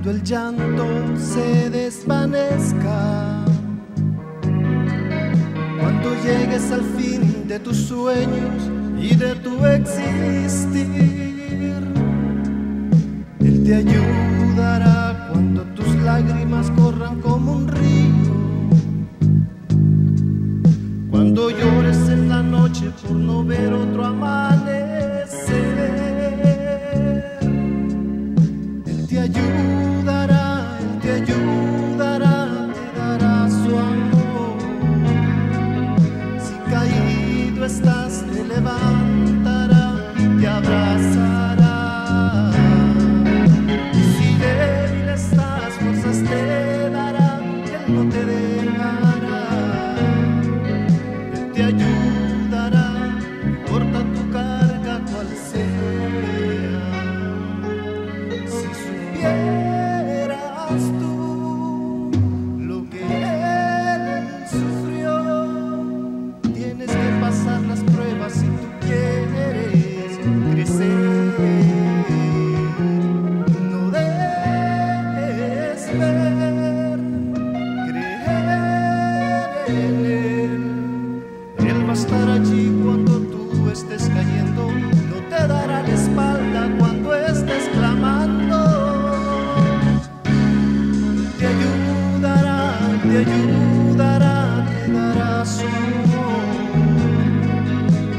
cuando el llanto se desvanezca, cuando llegues al fin de tus sueños y de tu existir. Él te ayudará cuando tus lágrimas corran como un río, cuando llores en la noche por no ver otro amanecer. Él te ayudará, Él te ayudará, te dará su amor. Si caído estás, te levantará y te abrazará. Y si débil estás, fuerzas te dará, Él no te dejará. Él te ayudará, no importa tu carga cual sea. Si supieras tú lo que Él sufrió, tienes que pasar las pruebas si tú quieres crecer. No dejes ver, creer en Él. Él va a estar allí cuando tú estés cayendo, no te dará la espalda cuando estés clamando. Te ayudará, te ayudará, te dará su amor.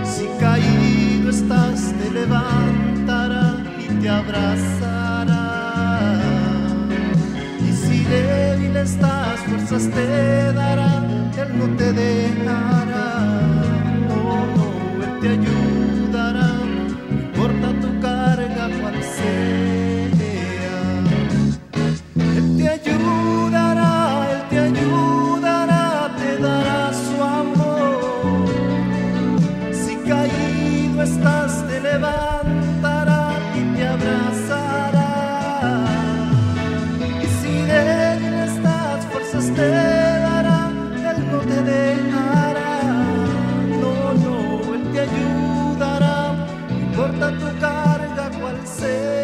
Si caído estás, te levantará y te abrazará. Y si débil estás, fuerzas te dará, Él no te dejará. No, no, Él te ayudará, no importa tu carga cual sea. Él te ayudará, Él te ayudará, te dará su amor. Si caído estás, te levantará y te abrazará. Y si débil estás, fuerzas te dará, Él no te dejará. No, no, Él te ayudará, no importa tu carga cual sea.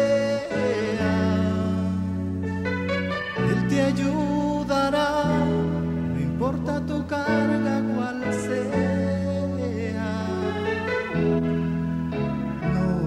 Él te ayudará, no importa tu carga cual sea. No.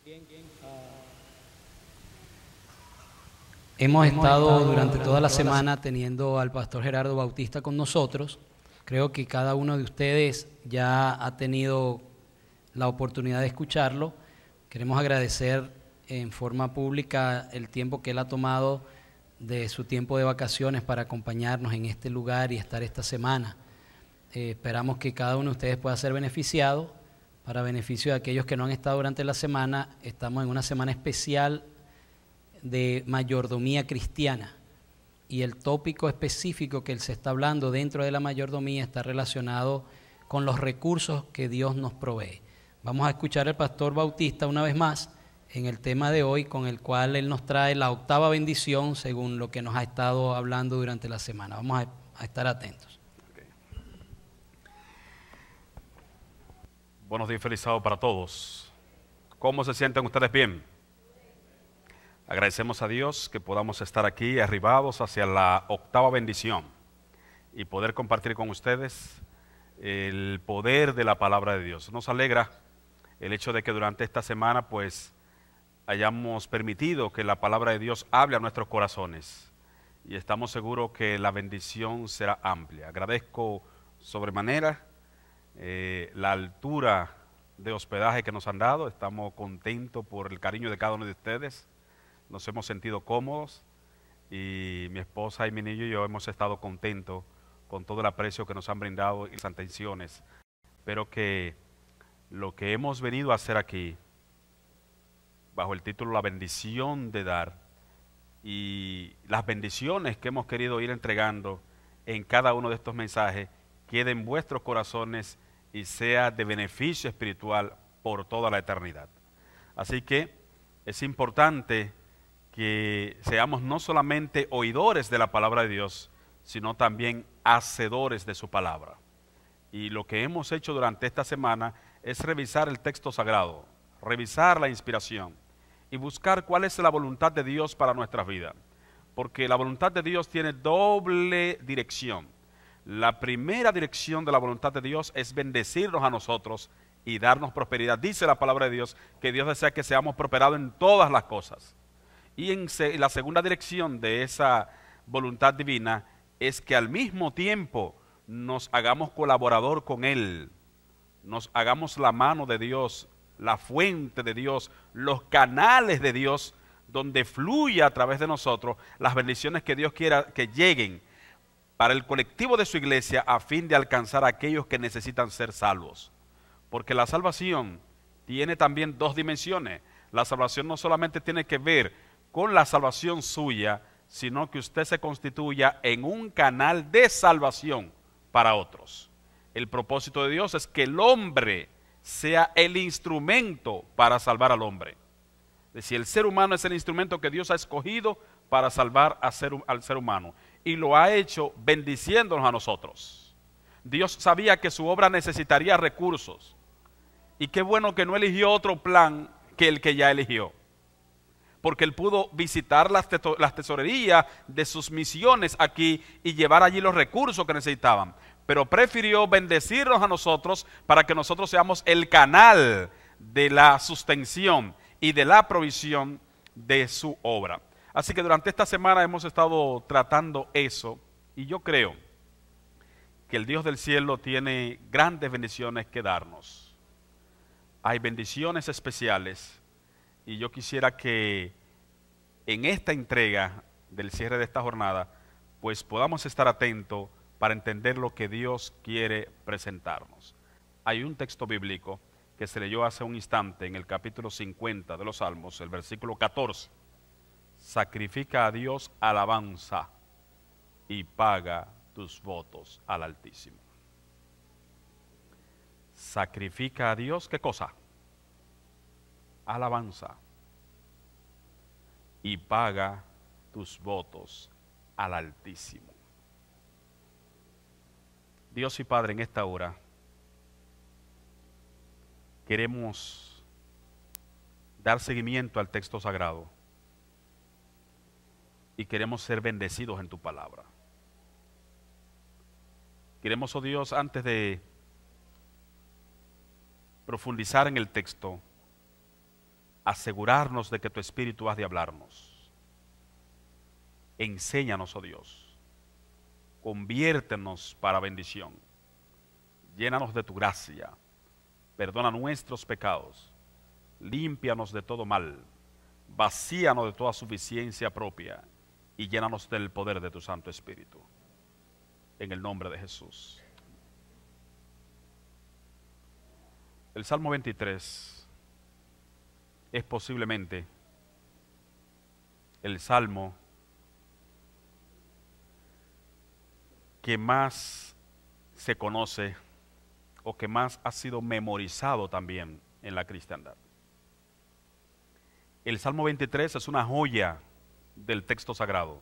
Amén. Hemos estado durante toda la semana teniendo al pastor Gerardo Bautista con nosotros. Creo que cada uno de ustedes ya ha tenido la oportunidad de escucharlo. Queremos agradecer en forma pública el tiempo que él ha tomado de su tiempo de vacaciones para acompañarnos en este lugar y estar esta semana. Esperamos que cada uno de ustedes pueda ser beneficiado. Para beneficio de aquellos que no han estado durante la semana, estamos en una semana especial de mayordomía cristiana, y el tópico específico que él se está hablando dentro de la mayordomía está relacionado con los recursos que Dios nos provee. Vamos a escuchar al pastor Bautista una vez más en el tema de hoy, con el cual él nos trae la octava bendición según lo que nos ha estado hablando durante la semana. Vamos a estar atentos. Buenos días, feliz sábado para todos. ¿Cómo se sienten ustedes? Bien. Agradecemos a Dios que podamos estar aquí arribados hacia la octava bendición y poder compartir con ustedes el poder de la palabra de Dios. Nos alegra el hecho de que durante esta semana pues hayamos permitido que la palabra de Dios hable a nuestros corazones, y estamos seguros que la bendición será amplia. Agradezco sobremanera la altura de hospedaje que nos han dado. Estamos contentos por el cariño de cada uno de ustedes. Nos hemos sentido cómodos, y mi esposa y mi niño y yo hemos estado contentos con todo el aprecio que nos han brindado y las atenciones. Espero que lo que hemos venido a hacer aquí, bajo el título La bendición de dar, y las bendiciones que hemos querido ir entregando en cada uno de estos mensajes, queden en vuestros corazones y sea de beneficio espiritual por toda la eternidad. Así que es importante que seamos no solamente oidores de la palabra de Dios, sino también hacedores de su palabra. Y lo que hemos hecho durante esta semana es revisar el texto sagrado, revisar la inspiración y buscar cuál es la voluntad de Dios para nuestras vidas. Porque la voluntad de Dios tiene doble dirección. La primera dirección de la voluntad de Dios es bendecirnos a nosotros y darnos prosperidad. Dice la palabra de Dios que Dios desea que seamos prosperados en todas las cosas. Y la segunda dirección de esa voluntad divina es que al mismo tiempo nos hagamos colaborador con Él, nos hagamos la mano de Dios, la fuente de Dios, los canales de Dios, donde fluya a través de nosotros las bendiciones que Dios quiera que lleguen para el colectivo de su iglesia a fin de alcanzar a aquellos que necesitan ser salvos. Porque la salvación tiene también dos dimensiones. La salvación no solamente tiene que ver con la salvación suya, sino que usted se constituya en un canal de salvación para otros. El propósito de Dios es que el hombre sea el instrumento para salvar al hombre. Es decir, el ser humano es el instrumento que Dios ha escogido para salvar al ser humano. Y lo ha hecho bendiciéndonos a nosotros. Dios sabía que su obra necesitaría recursos. Y qué bueno que no eligió otro plan que el que ya eligió. Porque Él pudo visitar las tesorerías de sus misiones aquí y llevar allí los recursos que necesitaban. Pero prefirió bendecirnos a nosotros para que nosotros seamos el canal de la sustención y de la provisión de su obra. Así que durante esta semana hemos estado tratando eso y yo creo que el Dios del cielo tiene grandes bendiciones que darnos. Hay bendiciones especiales y yo quisiera que en esta entrega del cierre de esta jornada pues podamos estar atentos para entender lo que Dios quiere presentarnos. Hay un texto bíblico que se leyó hace un instante en el capítulo 50 de los Salmos, el versículo 14. Sacrifica a Dios alabanza y paga tus votos al Altísimo. Sacrifica a Dios, ¿qué cosa? Alabanza y paga tus votos al Altísimo. Dios y Padre, en esta hora queremos dar seguimiento al texto sagrado y queremos ser bendecidos en tu palabra. Queremos, oh Dios, antes de profundizar en el texto, asegurarnos de que tu Espíritu has de hablarnos. Enséñanos, oh Dios. Conviértenos para bendición. Llénanos de tu gracia. Perdona nuestros pecados. Límpianos de todo mal. Vacíanos de toda suficiencia propia. Y llénanos del poder de tu Santo Espíritu. En el nombre de Jesús. El Salmo 23 es posiblemente el salmo que más se conoce o que más ha sido memorizado también en la cristiandad. El Salmo 23 es una joya del texto sagrado.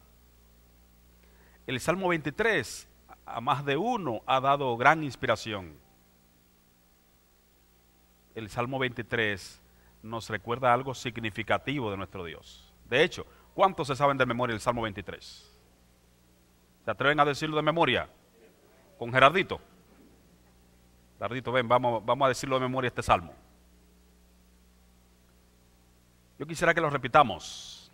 El Salmo 23 a más de uno ha dado gran inspiración. El Salmo 23 nos recuerda algo significativo de nuestro Dios. De hecho, ¿cuántos se saben de memoria el Salmo 23? ¿Se atreven a decirlo de memoria? Con Gerardito. Gerardito, ven, vamos a decirlo de memoria este salmo. Yo quisiera que lo repitamos.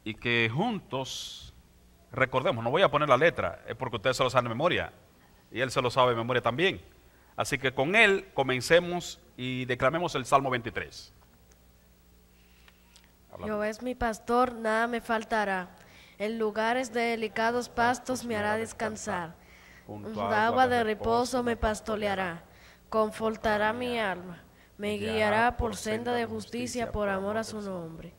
Y que juntos recordemos, no voy a poner la letra, es porque ustedes se lo saben de memoria. Y él se lo sabe de memoria también. Así que con él comencemos y declamemos el Salmo 23. Jehová es mi pastor, nada me faltará. En lugares de delicados pastos me hará descansar. Junto a agua de reposo me pastoreará. Confortará mi alma. Me guiará por senda de justicia por amor a su nombre.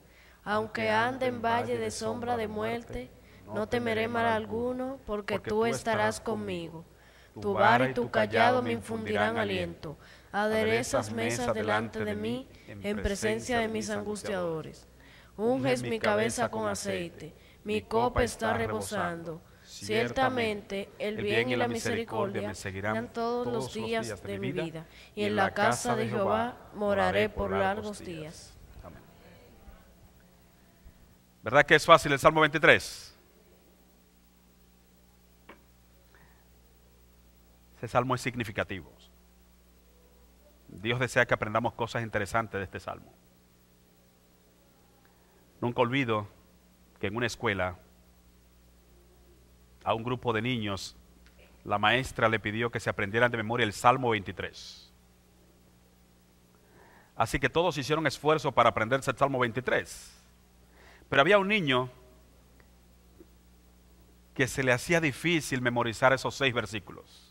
Aunque ande en valle de sombra de muerte, No temeré mal alguno, porque tú estarás conmigo. Tu vara y tu callado me infundirán aliento. Aderezas mesa delante de mí, en presencia de mis angustiadores. Unges mi cabeza con aceite, mi copa está rebosando. Ciertamente el bien y la misericordia me seguirán todos los días de mi vida, y en la casa de Jehová moraré por largos días. Amén. ¿Verdad que es fácil el Salmo 23? Ese salmo es significativo. Dios desea que aprendamos cosas interesantes de este salmo. Nunca olvido que en una escuela a un grupo de niños la maestra le pidió que se aprendieran de memoria el Salmo 23. Así que todos hicieron esfuerzo para aprenderse el Salmo 23. Pero había un niño que se le hacía difícil memorizar esos 6 versículos.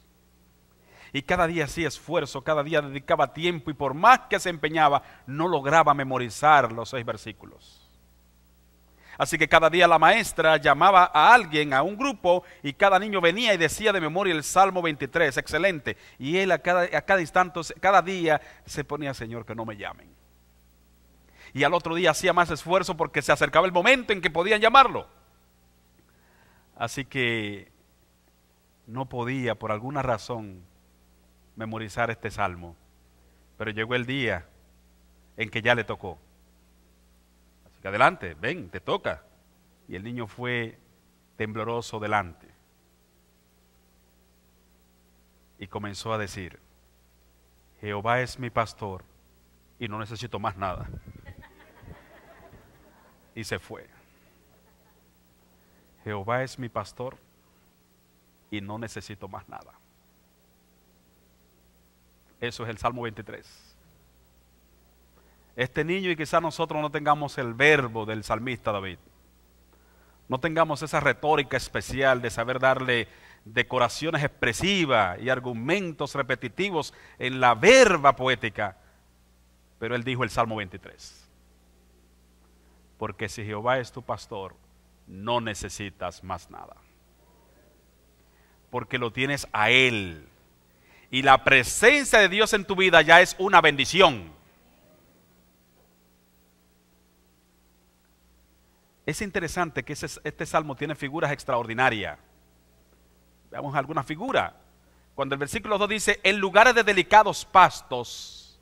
Y cada día hacía esfuerzo, cada día dedicaba tiempo y por más que se empeñaba, no lograba memorizar los 6 versículos. Así que cada día la maestra llamaba a alguien, a un grupo, y cada niño venía y decía de memoria el Salmo 23, excelente. Y él a cada instante, cada día se ponía, Señor, que no me llamen. Y al otro día hacía más esfuerzo porque se acercaba el momento en que podían llamarlo. Así que no podía, por alguna razón, memorizar este salmo. Pero llegó el día en que ya le tocó. Así que adelante, ven, te toca. Y el niño fue tembloroso delante. Y comenzó a decir, Jehová es mi pastor y no necesito más nada. Y se fue. Jehová es mi pastor y no necesito más nada. Eso es el Salmo 23. Este niño, y quizás nosotros no tengamos el verbo del salmista David, no tengamos esa retórica especial de saber darle decoraciones expresivas y argumentos repetitivos en la verba poética, pero él dijo el Salmo 23. Porque si Jehová es tu pastor, no necesitas más nada. Porque lo tienes a Él. Y la presencia de Dios en tu vida ya es una bendición. Es interesante que este salmo tiene figuras extraordinarias. Veamos alguna figura. Cuando el versículo 2 dice, en lugares de delicados pastos,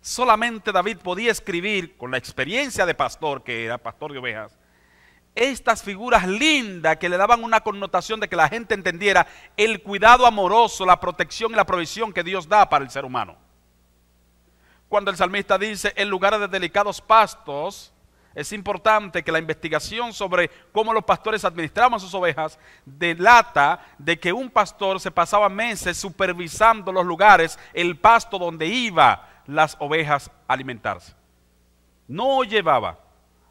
solamente David podía escribir, con la experiencia de pastor, que era pastor de ovejas, estas figuras lindas que le daban una connotación de que la gente entendiera el cuidado amoroso, la protección y la provisión que Dios da para el ser humano. Cuando el salmista dice en lugares de delicados pastos, es importante que la investigación sobre cómo los pastores administraban sus ovejas delata de que un pastor se pasaba meses supervisando los lugares, el pasto donde iban las ovejas a alimentarse. No llevaba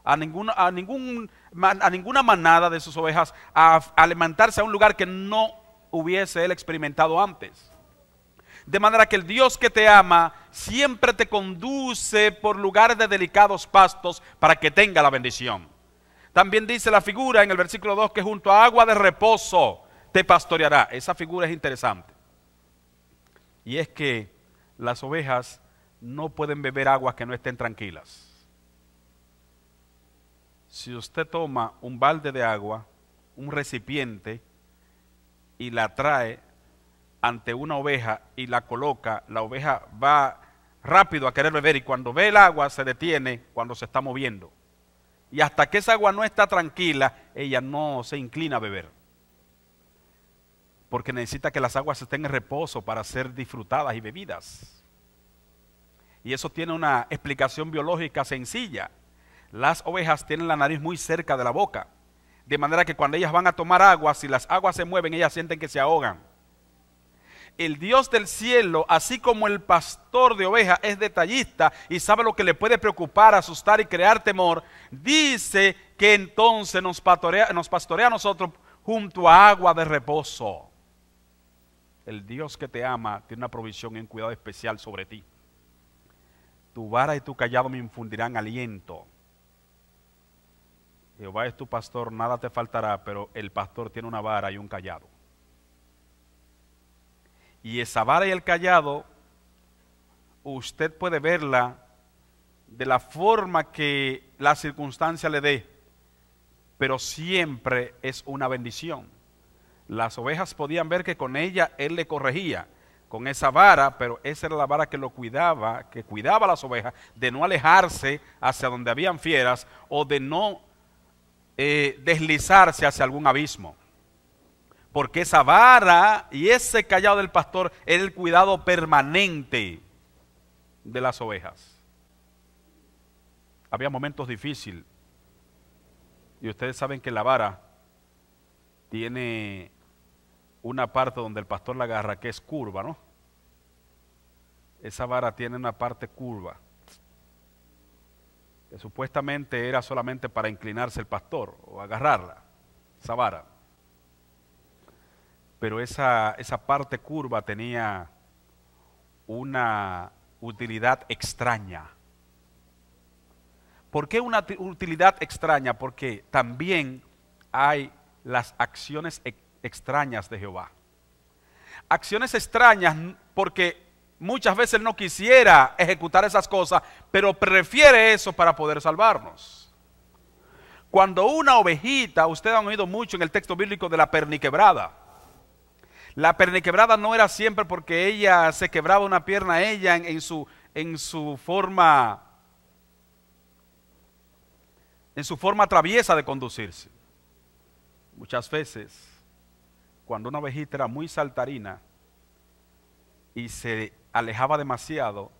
a ninguna manada de sus ovejas a alimentarse a un lugar que no hubiese él experimentado antes. De manera que el Dios que te ama siempre te conduce por lugares de delicados pastos para que tenga la bendición. También dice la figura en el versículo 2 que junto a agua de reposo te pastoreará. Esa figura es interesante. Y es que las ovejas no pueden beber aguas que no estén tranquilas. Si usted toma un balde de agua, un recipiente, y la trae ante una oveja y la coloca, la oveja va rápido a querer beber y cuando ve el agua se detiene cuando se está moviendo. Y hasta que esa agua no está tranquila, ella no se inclina a beber. Porque necesita que las aguas estén en reposo para ser disfrutadas y bebidas. Y eso tiene una explicación biológica sencilla. Las ovejas tienen la nariz muy cerca de la boca, de manera que cuando ellas van a tomar agua, si las aguas se mueven, ellas sienten que se ahogan. El Dios del cielo, así como el pastor de ovejas es detallista y sabe lo que le puede preocupar, asustar y crear temor, dice que entonces nos pastorea a nosotros junto a agua de reposo. El Dios que te ama tiene una provisión y un cuidado especial sobre ti. Tu vara y tu callado me infundirán aliento. Jehová es tu pastor, nada te faltará, pero el pastor tiene una vara y un cayado. Y esa vara y el cayado, usted puede verla de la forma que la circunstancia le dé, pero siempre es una bendición. Las ovejas podían ver que con ella él le corregía, con esa vara, pero esa era la vara que lo cuidaba, que cuidaba a las ovejas, de no alejarse hacia donde habían fieras o de no deslizarse hacia algún abismo. Porque esa vara y ese cayado del pastor era el cuidado permanente de las ovejas. Había momentos difíciles. Y ustedes saben que la vara tiene una parte donde el pastor la agarra que es curva, ¿no? Esa vara tiene una parte curva, que supuestamente era solamente para inclinarse el pastor o agarrarla, esa vara. Pero esa parte curva tenía una utilidad extraña. ¿Por qué una utilidad extraña? Porque también hay las acciones extrañas de Jehová. Acciones extrañas porque muchas veces Él no quisiera ejecutar esas cosas, pero prefiere eso para poder salvarnos. Cuando una ovejita, ustedes han oído mucho en el texto bíblico de la perniquebrada. La perniquebrada no era siempre porque ella se quebraba una pierna ella en su forma traviesa de conducirse. Muchas veces, cuando una ovejita era muy saltarina y se alejaba demasiado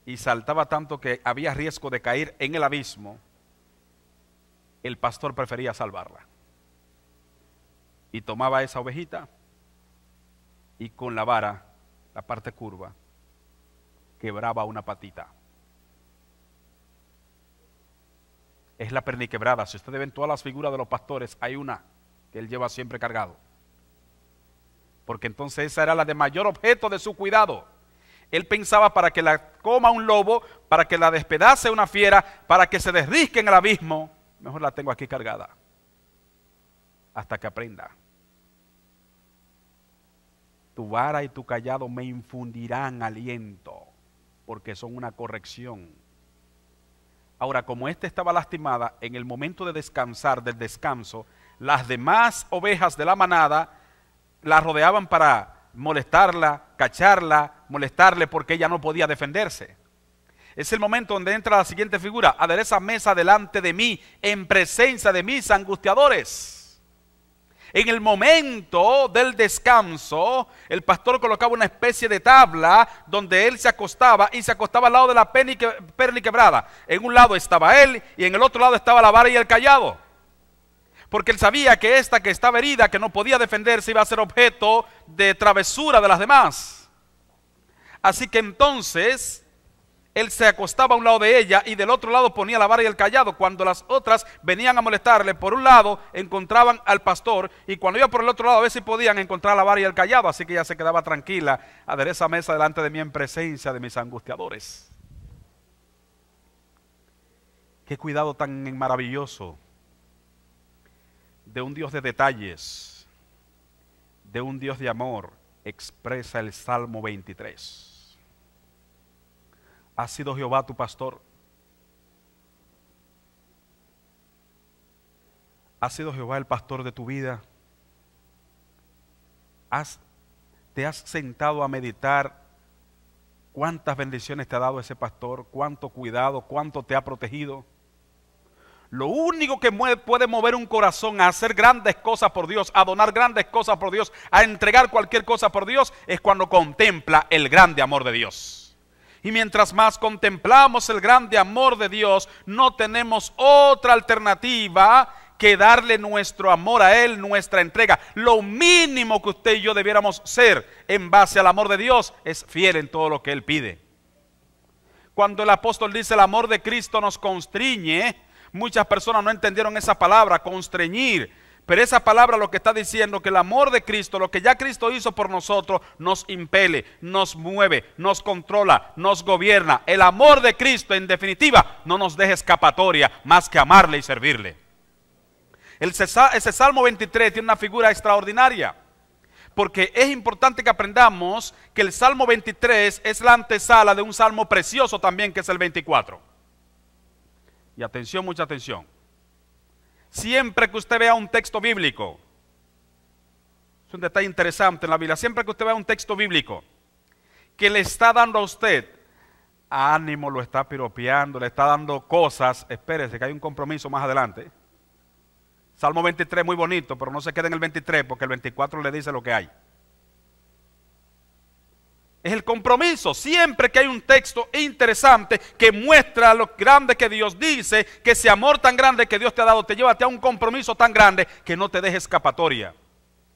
y saltaba tanto que había riesgo de caer en el abismo, el pastor prefería salvarla. Y tomaba esa ovejita y con la vara, la parte curva, quebraba una patita. Es la perniquebrada. Si ustedes ven todas las figuras de los pastores, hay una que él lleva siempre cargado. Porque entonces esa era la de mayor objeto de su cuidado. Él pensaba para que la coma un lobo, para que la despedace una fiera, para que se desrisque en el abismo, mejor la tengo aquí cargada, hasta que aprenda. Tu vara y tu cayado me infundirán aliento, porque son una corrección. Ahora, como esta estaba lastimada, en el momento de descansar, del descanso, las demás ovejas de la manada la rodeaban para molestarla, cacharla, molestarle porque ella no podía defenderse. Es el momento donde entra la siguiente figura: adereza mesa delante de mí, en presencia de mis angustiadores. En el momento del descanso, el pastor colocaba una especie de tabla donde él se acostaba y se acostaba al lado de la perniquebrada. En un lado estaba él y en el otro lado estaba la vara y el cayado. Porque él sabía que esta que estaba herida, que no podía defenderse, iba a ser objeto de travesura de las demás. Así que entonces él se acostaba a un lado de ella y del otro lado ponía la vara y el cayado. Cuando las otras venían a molestarle, por un lado encontraban al pastor y cuando iba por el otro lado a ver si podían encontrar la vara y el cayado. Así que ella se quedaba tranquila: adereza mesa delante de mí en presencia de mis angustiadores. Qué cuidado tan maravilloso de un Dios de detalles, de un Dios de amor, expresa el Salmo 23. ¿Ha sido Jehová tu pastor? ¿Ha sido Jehová el pastor de tu vida? ¿Te has sentado a meditar cuántas bendiciones te ha dado ese pastor? ¿Cuánto cuidado? ¿Cuánto te ha protegido? Lo único que puede mover un corazón a hacer grandes cosas por Dios, a donar grandes cosas por Dios, a entregar cualquier cosa por Dios, es cuando contempla el grande amor de Dios. Y mientras más contemplamos el grande amor de Dios, no tenemos otra alternativa que darle nuestro amor a Él, nuestra entrega. Lo mínimo que usted y yo debiéramos ser en base al amor de Dios es fiel en todo lo que Él pide. Cuando el apóstol dice el amor de Cristo nos constriñe, muchas personas no entendieron esa palabra, constreñir. Pero esa palabra lo que está diciendo que el amor de Cristo, lo que ya Cristo hizo por nosotros, nos impele, nos mueve, nos controla, nos gobierna. El amor de Cristo, en definitiva, no nos deja escapatoria más que amarle y servirle. Ese Salmo 23 tiene una figura extraordinaria, porque es importante que aprendamos que el Salmo 23 es la antesala de un salmo precioso también, que es el 24. Y atención, mucha atención. Siempre que usted vea un texto bíblico, es un detalle interesante en la Biblia, siempre que usted vea un texto bíblico que le está dando a usted ánimo, lo está piropeando, le está dando cosas, espérese que hay un compromiso más adelante. Salmo 23 muy bonito, pero no se quede en el 23 porque el 24 le dice lo que hay. Es el compromiso. Siempre que hay un texto interesante que muestra lo grande que Dios dice, que ese amor tan grande que Dios te ha dado te lleva a un compromiso tan grande que no te deje escapatoria.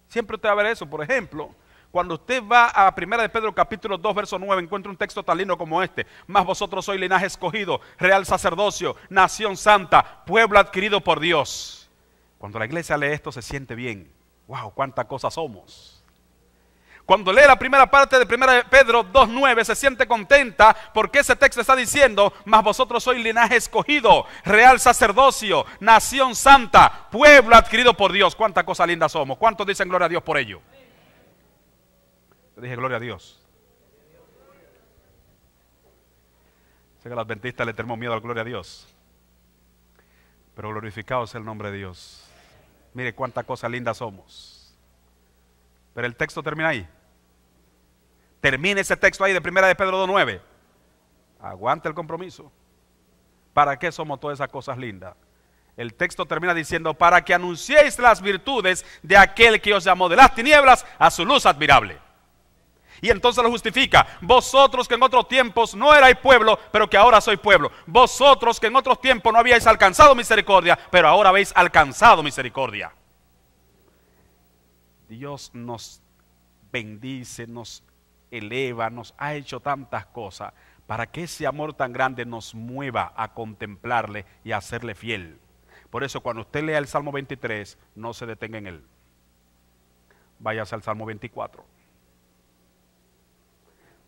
Siempre usted va a ver eso. Por ejemplo, cuando usted va a 1 de Pedro capítulo 2 verso 9, encuentra un texto tan lindo como este: mas vosotros sois linaje escogido, real sacerdocio, nación santa, pueblo adquirido por Dios. Cuando la iglesia lee esto se siente bien. ¡Wow! ¡Cuántas cosas somos! Cuando lee la primera parte de 1 de Pedro 2.9 se siente contenta porque ese texto está diciendo: mas vosotros sois linaje escogido, real sacerdocio, nación santa, pueblo adquirido por Dios. ¡Cuántas cosas lindas somos! ¿Cuántos dicen gloria a Dios por ello? Yo dije gloria a Dios. Sé que a los adventistas le tenemos miedo al gloria a Dios, pero glorificado sea el nombre de Dios. Mire cuántas cosas lindas somos. Pero el texto termina ahí. Termina ese texto ahí de 1 de Pedro 2.9. Aguante el compromiso. ¿Para qué somos todas esas cosas lindas? El texto termina diciendo: para que anunciéis las virtudes de aquel que os llamó de las tinieblas a su luz admirable. Y entonces lo justifica: vosotros que en otros tiempos no erais pueblo, pero que ahora sois pueblo. Vosotros que en otros tiempos no habíais alcanzado misericordia, pero ahora habéis alcanzado misericordia. Dios nos bendice, nos eleva, nos ha hecho tantas cosas para que ese amor tan grande nos mueva a contemplarle y a serle fiel. Por eso cuando usted lea el Salmo 23, no se detenga en él. Váyase al Salmo 24.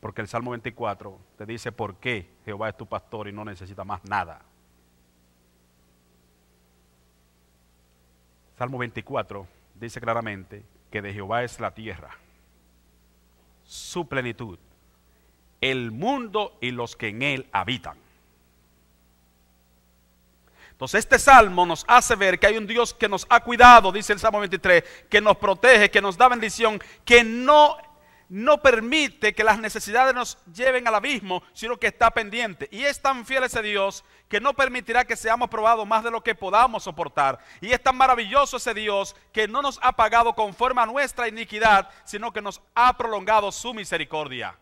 Porque el Salmo 24 te dice por qué Jehová es tu pastor y no necesita más nada. Salmo 24 dice claramente que de Jehová es la tierra, su plenitud, el mundo y los que en él habitan. Entonces este salmo nos hace ver que hay un Dios que nos ha cuidado, dice el Salmo 23, que nos protege, que nos da bendición, que no permite que las necesidades nos lleven al abismo, sino que está pendiente. Y es tan fiel ese Dios que no permitirá que seamos probados más de lo que podamos soportar. Y es tan maravilloso ese Dios que no nos ha pagado conforme a nuestra iniquidad, sino que nos ha prolongado su misericordia.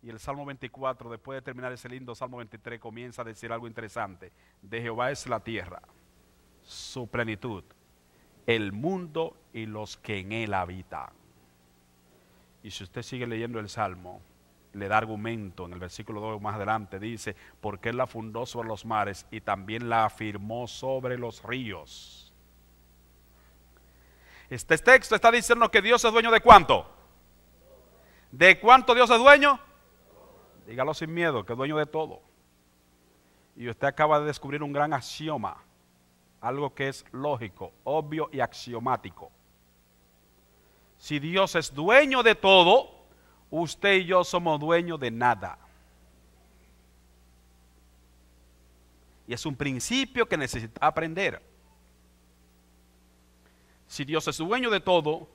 Y el Salmo 24, después de terminar ese lindo Salmo 23, comienza a decir algo interesante: de Jehová es la tierra, su plenitud, el mundo y los que en él habitan. Y si usted sigue leyendo el Salmo, le da argumento en el versículo 2 más adelante, dice: porque él la fundó sobre los mares y también la afirmó sobre los ríos. Este texto está diciendo que Dios es dueño de ¿cuánto? ¿De cuánto Dios es dueño? Dígalo sin miedo, que es dueño de todo. Y usted acaba de descubrir un gran axioma, algo que es lógico, obvio y axiomático. Si Dios es dueño de todo, usted y yo somos dueños de nada. Y es un principio que necesita aprender. Si Dios es dueño de todo,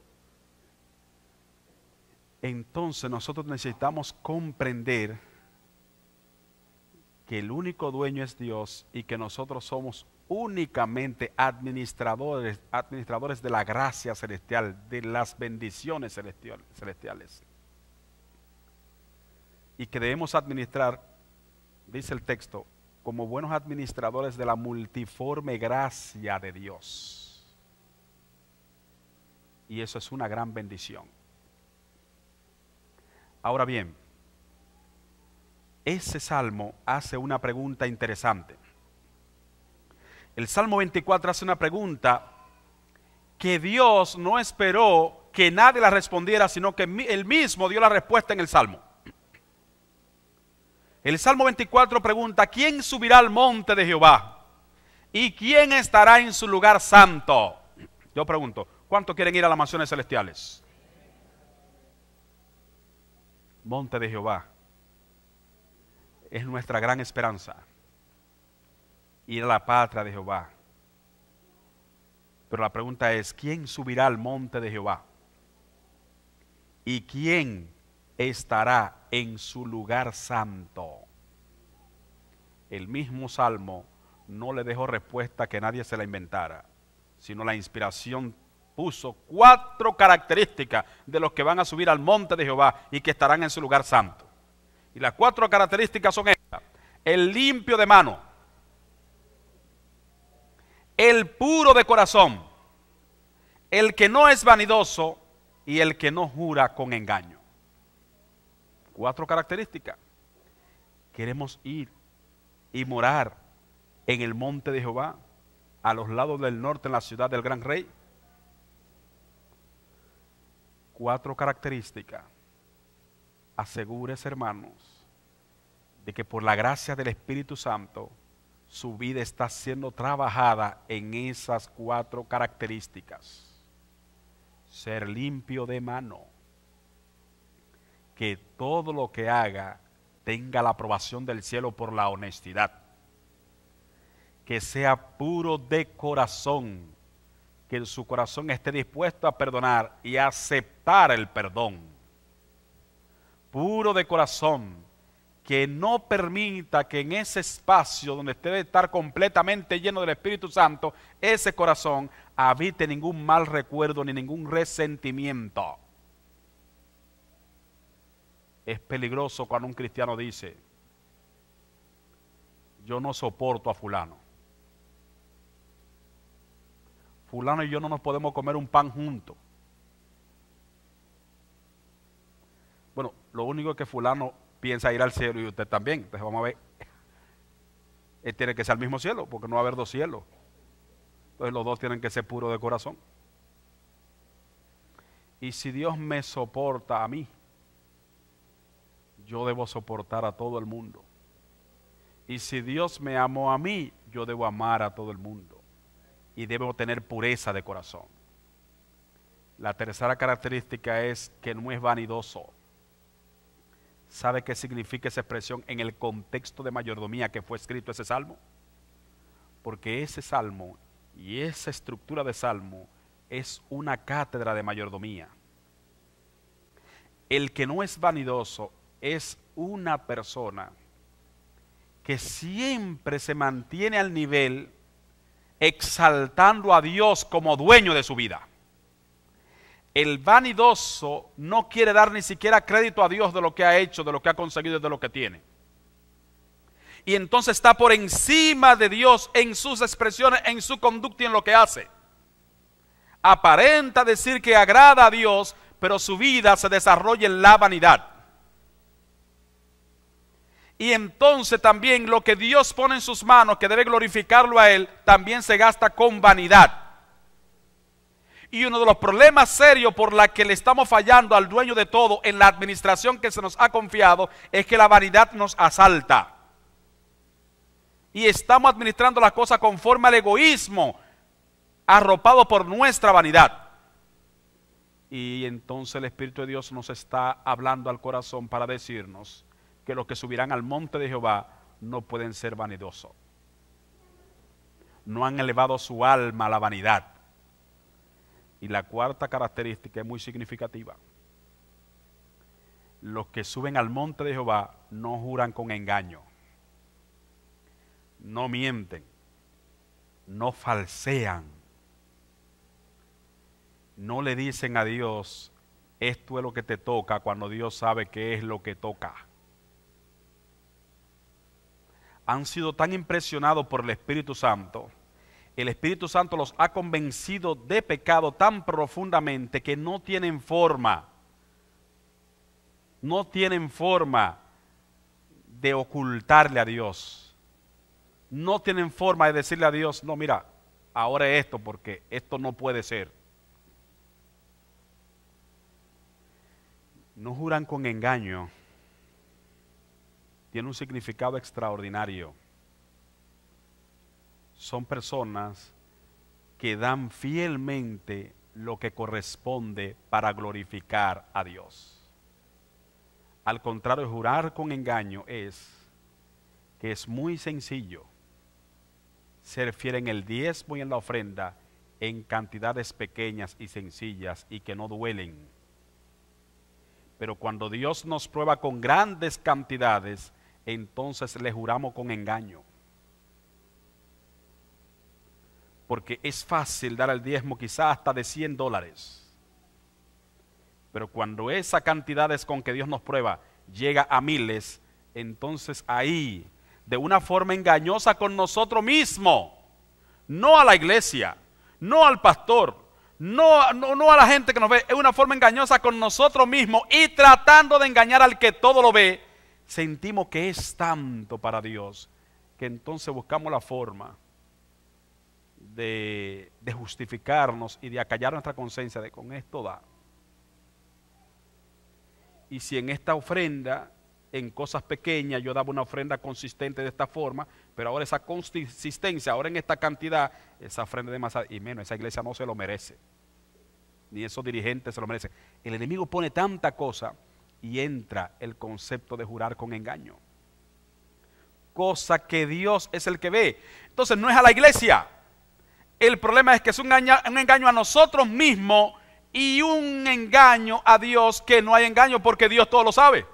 entonces nosotros necesitamos comprender que el único dueño es Dios y que nosotros somos únicamente administradores de la gracia celestial, de las bendiciones celestiales. Y que debemos administrar, dice el texto, como buenos administradores de la multiforme gracia de Dios. Y eso es una gran bendición. Ahora bien, ese salmo hace una pregunta interesante. El Salmo 24 hace una pregunta que Dios no esperó que nadie la respondiera, sino que él mismo dio la respuesta en el Salmo. El Salmo 24 pregunta: ¿quién subirá al monte de Jehová? ¿Y quién estará en su lugar santo? Yo pregunto, ¿cuántos quieren ir a las mansiones celestiales? Monte de Jehová es nuestra gran esperanza. Ir a la patria de Jehová. Pero la pregunta es, ¿quién subirá al monte de Jehová? ¿Y quién estará en su lugar santo? El mismo Salmo no le dejó respuesta que nadie se la inventara, sino la inspiración puso 4 características de los que van a subir al monte de Jehová y que estarán en su lugar santo. Y las 4 características son estas: el limpio de mano, el puro de corazón, el que no es vanidoso y el que no jura con engaño. 4 características. Queremos ir y morar en el monte de Jehová, a los lados del norte, en la ciudad del gran rey. 4 características. Asegúrese, hermanos, de que por la gracia del Espíritu Santo su vida está siendo trabajada en esas 4 características. Ser limpio de mano, que todo lo que haga tenga la aprobación del cielo por la honestidad, que sea puro de corazón, que en su corazón esté dispuesto a perdonar y a aceptar el perdón. Puro de corazón, que no permita que en ese espacio donde debe estar completamente lleno del Espíritu Santo, ese corazón habite ningún mal recuerdo ni ningún resentimiento. Es peligroso cuando un cristiano dice, yo no soporto a fulano. Fulano y yo no nos podemos comer un pan juntos. Bueno, lo único es que fulano piensa ir al cielo y usted también. Entonces vamos a ver. Él tiene que ser al mismo cielo, porque no va a haber 2 cielos. Entonces los 2 tienen que ser puros de corazón. Y si Dios me soporta a mí, yo debo soportar a todo el mundo. Y si Dios me amó a mí, yo debo amar a todo el mundo. Y debo tener pureza de corazón. La tercera característica es que no es vanidoso. ¿Sabe qué significa esa expresión en el contexto de mayordomía que fue escrito ese salmo? Porque ese salmo y esa estructura de salmo es una cátedra de mayordomía. El que no es vanidoso es una persona que siempre se mantiene al nivel exaltando a Dios como dueño de su vida. El vanidoso no quiere dar ni siquiera crédito a Dios de lo que ha hecho, de lo que ha conseguido y de lo que tiene. Y entonces está por encima de Dios en sus expresiones, en su conducta y en lo que hace. Aparenta decir que agrada a Dios, pero su vida se desarrolla en la vanidad. Y entonces también lo que Dios pone en sus manos, que debe glorificarlo a Él, también se gasta con vanidad. Y uno de los problemas serios por la que le estamos fallando al dueño de todo en la administración que se nos ha confiado es que la vanidad nos asalta. Y estamos administrando las cosas conforme al egoísmo, arropado por nuestra vanidad. Y entonces el Espíritu de Dios nos está hablando al corazón para decirnos que los que subirán al monte de Jehová no pueden ser vanidosos. No han elevado su alma a la vanidad. Y la cuarta característica es muy significativa. Los que suben al monte de Jehová no juran con engaño, no mienten, no falsean, no le dicen a Dios, esto es lo que te toca, cuando Dios sabe qué es lo que toca. Han sido tan impresionados por el Espíritu Santo. El Espíritu Santo los ha convencido de pecado tan profundamente que no tienen forma de ocultarle a Dios. No tienen forma de decirle a Dios, no, mira, ahora es esto, porque esto no puede ser. No juran con engaño. Tiene un significado extraordinario. son personas que dan fielmente lo que corresponde para glorificar a Dios. Al contrario, jurar con engaño es que es muy sencillo ser fiel en el diezmo y en la ofrenda en cantidades pequeñas y sencillas y que no duelen. Pero cuando Dios nos prueba con grandes cantidades, entonces le juramos con engaño. Porque es fácil dar el diezmo quizás hasta de $100. Pero cuando esa cantidad es con que Dios nos prueba llega a miles, entonces ahí, de una forma engañosa con nosotros mismos, no a la iglesia, no al pastor, no a la gente que nos ve, es una forma engañosa con nosotros mismos y tratando de engañar al que todo lo ve, sentimos que es tanto para Dios, que entonces buscamos la forma de justificarnos y de acallar nuestra conciencia de con esto da. Y si en esta ofrenda, en cosas pequeñas, yo daba una ofrenda consistente de esta forma, pero ahora esa consistencia, ahora en esta cantidad, esa ofrenda de demasiado, y menos, esa iglesia no se lo merece, ni esos dirigentes se lo merecen. El enemigo pone tanta cosa y entra el concepto de jurar con engaño, cosa que Dios es el que ve. Entonces no es a la iglesia, el problema es que es un engaño a nosotros mismos y un engaño a Dios, que no hay engaño porque Dios todo lo sabe.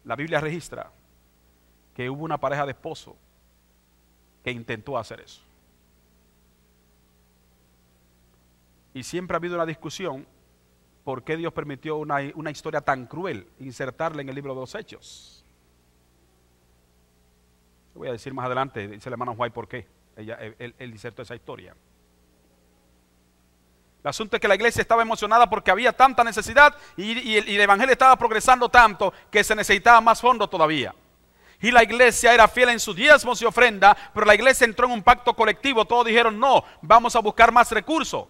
La Biblia registra que hubo una pareja de esposos que intentó hacer eso. Y siempre ha habido una discusión por qué Dios permitió una historia tan cruel insertarla en el libro de los Hechos. Voy a decir más adelante, dice el hermano White por qué él insertó esa historia. El asunto es que la iglesia estaba emocionada porque había tanta necesidad y el evangelio estaba progresando tanto que se necesitaba más fondos todavía. Y la iglesia era fiel en sus diezmos y ofrenda, pero la iglesia entró en un pacto colectivo. Todos dijeron, no, vamos a buscar más recursos.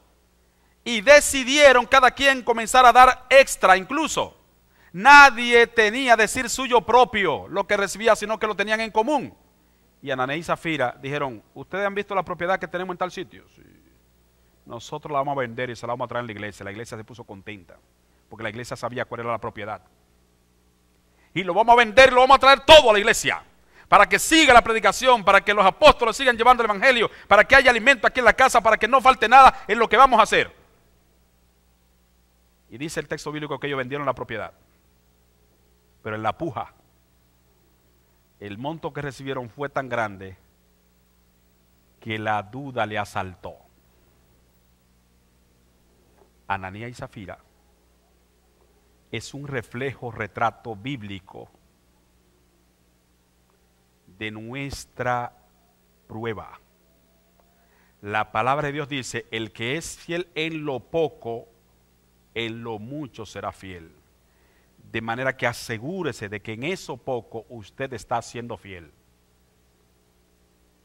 Y decidieron cada quien comenzar a dar extra incluso. Nadie tenía decir suyo propio lo que recibía, sino que lo tenían en común. Y Ananías y Zafira dijeron, ¿ustedes han visto la propiedad que tenemos en tal sitio? Sí. Nosotros la vamos a vender y se la vamos a traer a la iglesia. La iglesia se puso contenta, porque la iglesia sabía cuál era la propiedad. Y lo vamos a vender, lo vamos a traer todo a la iglesia, para que siga la predicación, para que los apóstoles sigan llevando el evangelio, para que haya alimento aquí en la casa, para que no falte nada en lo que vamos a hacer. Y dice el texto bíblico que ellos vendieron la propiedad. Pero en la puja, el monto que recibieron fue tan grande que la duda le asaltó. Ananías y Zafira es un retrato bíblico de nuestra prueba. La palabra de Dios dice, el que es fiel en lo poco, en lo mucho será fiel. De manera que asegúrese de que en eso poco usted está siendo fiel.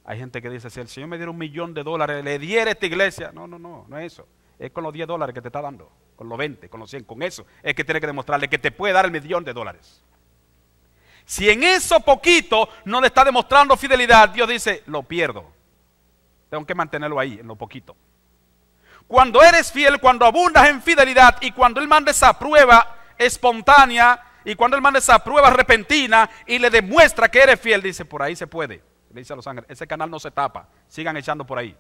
Hay gente que dice, si el Señor me diera $1.000.000, le diera a esta iglesia. No es eso. Es con los $10 que te está dando, con los 20, con los 100, con eso es que tiene que demostrarle que te puede dar el $1.000.000. Si en eso poquito no le está demostrando fidelidad, Dios dice, lo pierdo. Tengo que mantenerlo ahí, en lo poquito. Cuando eres fiel, cuando abundas en fidelidad y cuando Él manda esa prueba espontánea y cuando Él manda esa prueba repentina y le demuestra que eres fiel, dice, por ahí se puede. Le dice a los ángeles, ese canal no se tapa, sigan echando por ahí.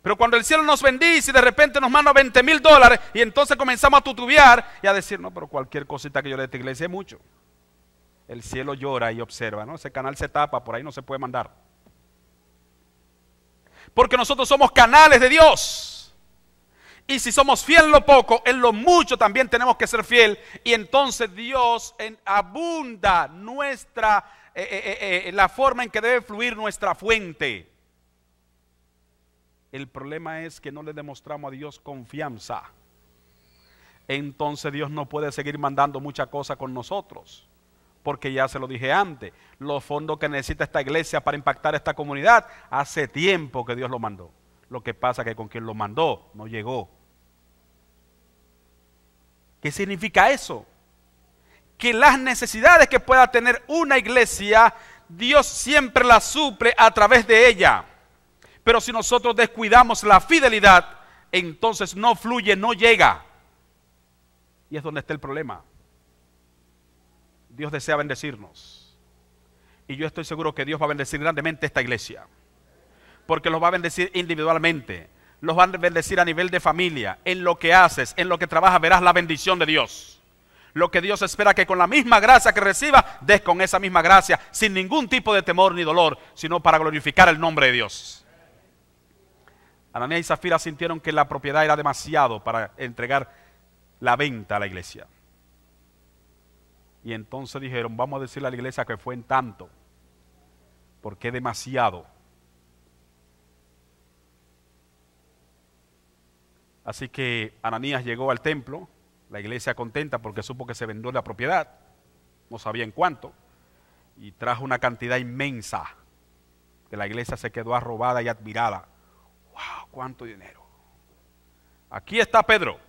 Pero cuando el cielo nos bendice y de repente nos manda $20.000 y entonces comenzamos a tutubiar y a decir, no, pero cualquier cosita que yo le dé a esta iglesia es mucho. El cielo llora y observa, ¿no? Ese canal se tapa, por ahí no se puede mandar. Porque nosotros somos canales de Dios. Y si somos fieles en lo poco, en lo mucho también tenemos que ser fiel. Y entonces Dios abunda la forma en que debe fluir nuestra fuente. El problema es que no le demostramos a Dios confianza. Entonces Dios no puede seguir mandando muchas cosas con nosotros. Porque ya se lo dije antes, los fondos que necesita esta iglesia para impactar esta comunidad, hace tiempo que Dios lo mandó. Lo que pasa es que con quien lo mandó no llegó. ¿Qué significa eso? Que las necesidades que pueda tener una iglesia Dios siempre la suple a través de ella. Pero si nosotros descuidamos la fidelidad, entonces no fluye, no llega. Y es donde está el problema. Dios desea bendecirnos. Y yo estoy seguro que Dios va a bendecir grandemente esta iglesia. Porque los va a bendecir individualmente. Los va a bendecir a nivel de familia. En lo que haces, en lo que trabajas, verás la bendición de Dios. Lo que Dios espera que con la misma gracia que reciba, des con esa misma gracia, sin ningún tipo de temor ni dolor, sino para glorificar el nombre de Dios. Ananías y Zafira sintieron que la propiedad era demasiado para entregar la venta a la iglesia. Y entonces dijeron, vamos a decirle a la iglesia que fue en tanto, porque es demasiado. Así que Ananías llegó al templo, la iglesia contenta porque supo que se vendió la propiedad, no sabía en cuánto, y trajo una cantidad inmensa, que la iglesia se quedó arrobada y admirada. ¡Wow! ¡Cuánto dinero! Aquí está Pedro.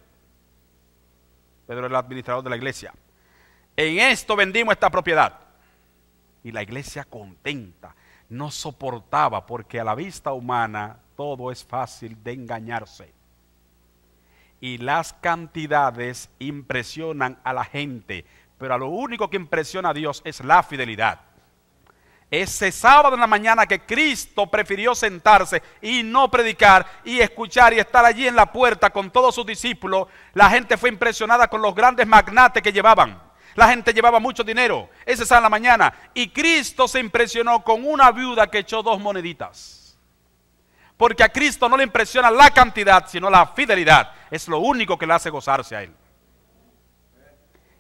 Pedro era el administrador de la iglesia. En esto vendimos esta propiedad. Y la iglesia contenta, no soportaba, porque a la vista humana todo es fácil de engañarse. Y las cantidades impresionan a la gente, pero a lo único que impresiona a Dios es la fidelidad. Ese sábado en la mañana que Cristo prefirió sentarse y no predicar y escuchar y estar allí en la puerta con todos sus discípulos, la gente fue impresionada con los grandes magnates que llevaban. La gente llevaba mucho dinero, ese sábado en la mañana, y Cristo se impresionó con una viuda que echó 2 moneditas. Porque a Cristo no le impresiona la cantidad, sino la fidelidad. Es lo único que le hace gozarse a Él.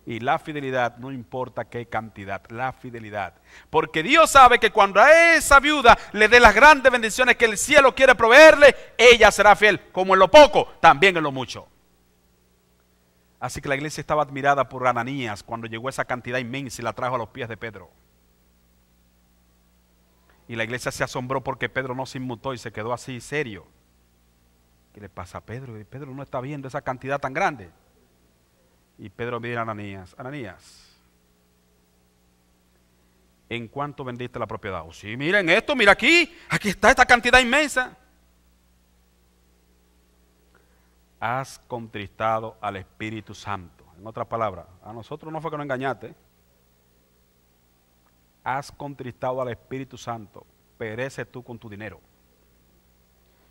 Y la fidelidad, no importa qué cantidad, la fidelidad. Porque Dios sabe que cuando a esa viuda le dé las grandes bendiciones que el cielo quiere proveerle, ella será fiel, como en lo poco, también en lo mucho. Así que la iglesia estaba admirada por Ananías cuando llegó esa cantidad inmensa y la trajo a los pies de Pedro. Y la iglesia se asombró porque Pedro no se inmutó y se quedó así serio. ¿Qué le pasa a Pedro? Y Pedro no está viendo esa cantidad tan grande. Y Pedro mira a Ananías, Ananías, ¿en cuánto vendiste la propiedad? Oh, sí, miren esto, mira aquí está esta cantidad inmensa. Has contristado al Espíritu Santo. En otras palabras, a nosotros no fue que nos engañaste. Has contristado al Espíritu Santo, perece tú con tu dinero.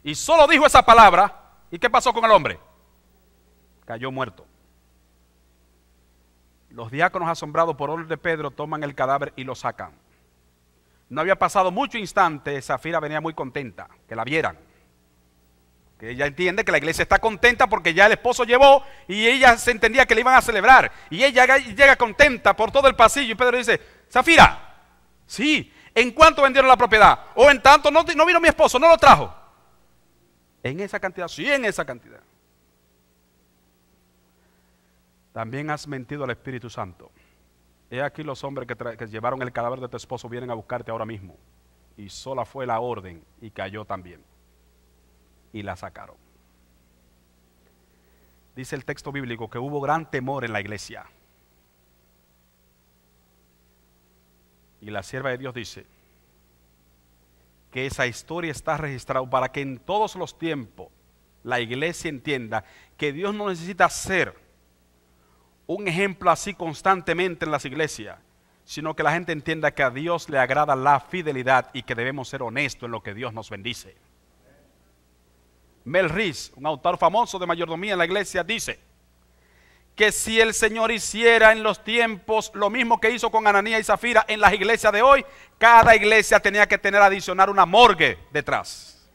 Y solo dijo esa palabra, ¿y qué pasó con el hombre? Cayó muerto. Los diáconos, asombrados por orden de Pedro, toman el cadáver y lo sacan. No había pasado mucho instante, Zafira venía muy contenta, que la vieran. Que ella entiende que la iglesia está contenta porque ya el esposo llevó y ella se entendía que le iban a celebrar. Y ella llega contenta por todo el pasillo y Pedro dice, Zafira, sí, ¿en cuánto vendieron la propiedad? O en tanto, no vino mi esposo, no lo trajo. En esa cantidad, sí, en esa cantidad. También has mentido al Espíritu Santo. He aquí los hombres que llevaron el cadáver de tu esposo vienen a buscarte ahora mismo. Y sola fue la orden y cayó también. Y la sacaron. Dice el texto bíblico que hubo gran temor en la iglesia. Y la sierva de Dios dice que esa historia está registrada para que en todos los tiempos la iglesia entienda que Dios no necesita ser un ejemplo así constantemente en las iglesias, sino que la gente entienda que a Dios le agrada la fidelidad y que debemos ser honestos en lo que Dios nos bendice. Mel Rees, un autor famoso de mayordomía en la iglesia, dice que si el Señor hiciera en los tiempos lo mismo que hizo con Ananías y Zafira en las iglesias de hoy, cada iglesia tenía que tener adicionar una morgue detrás.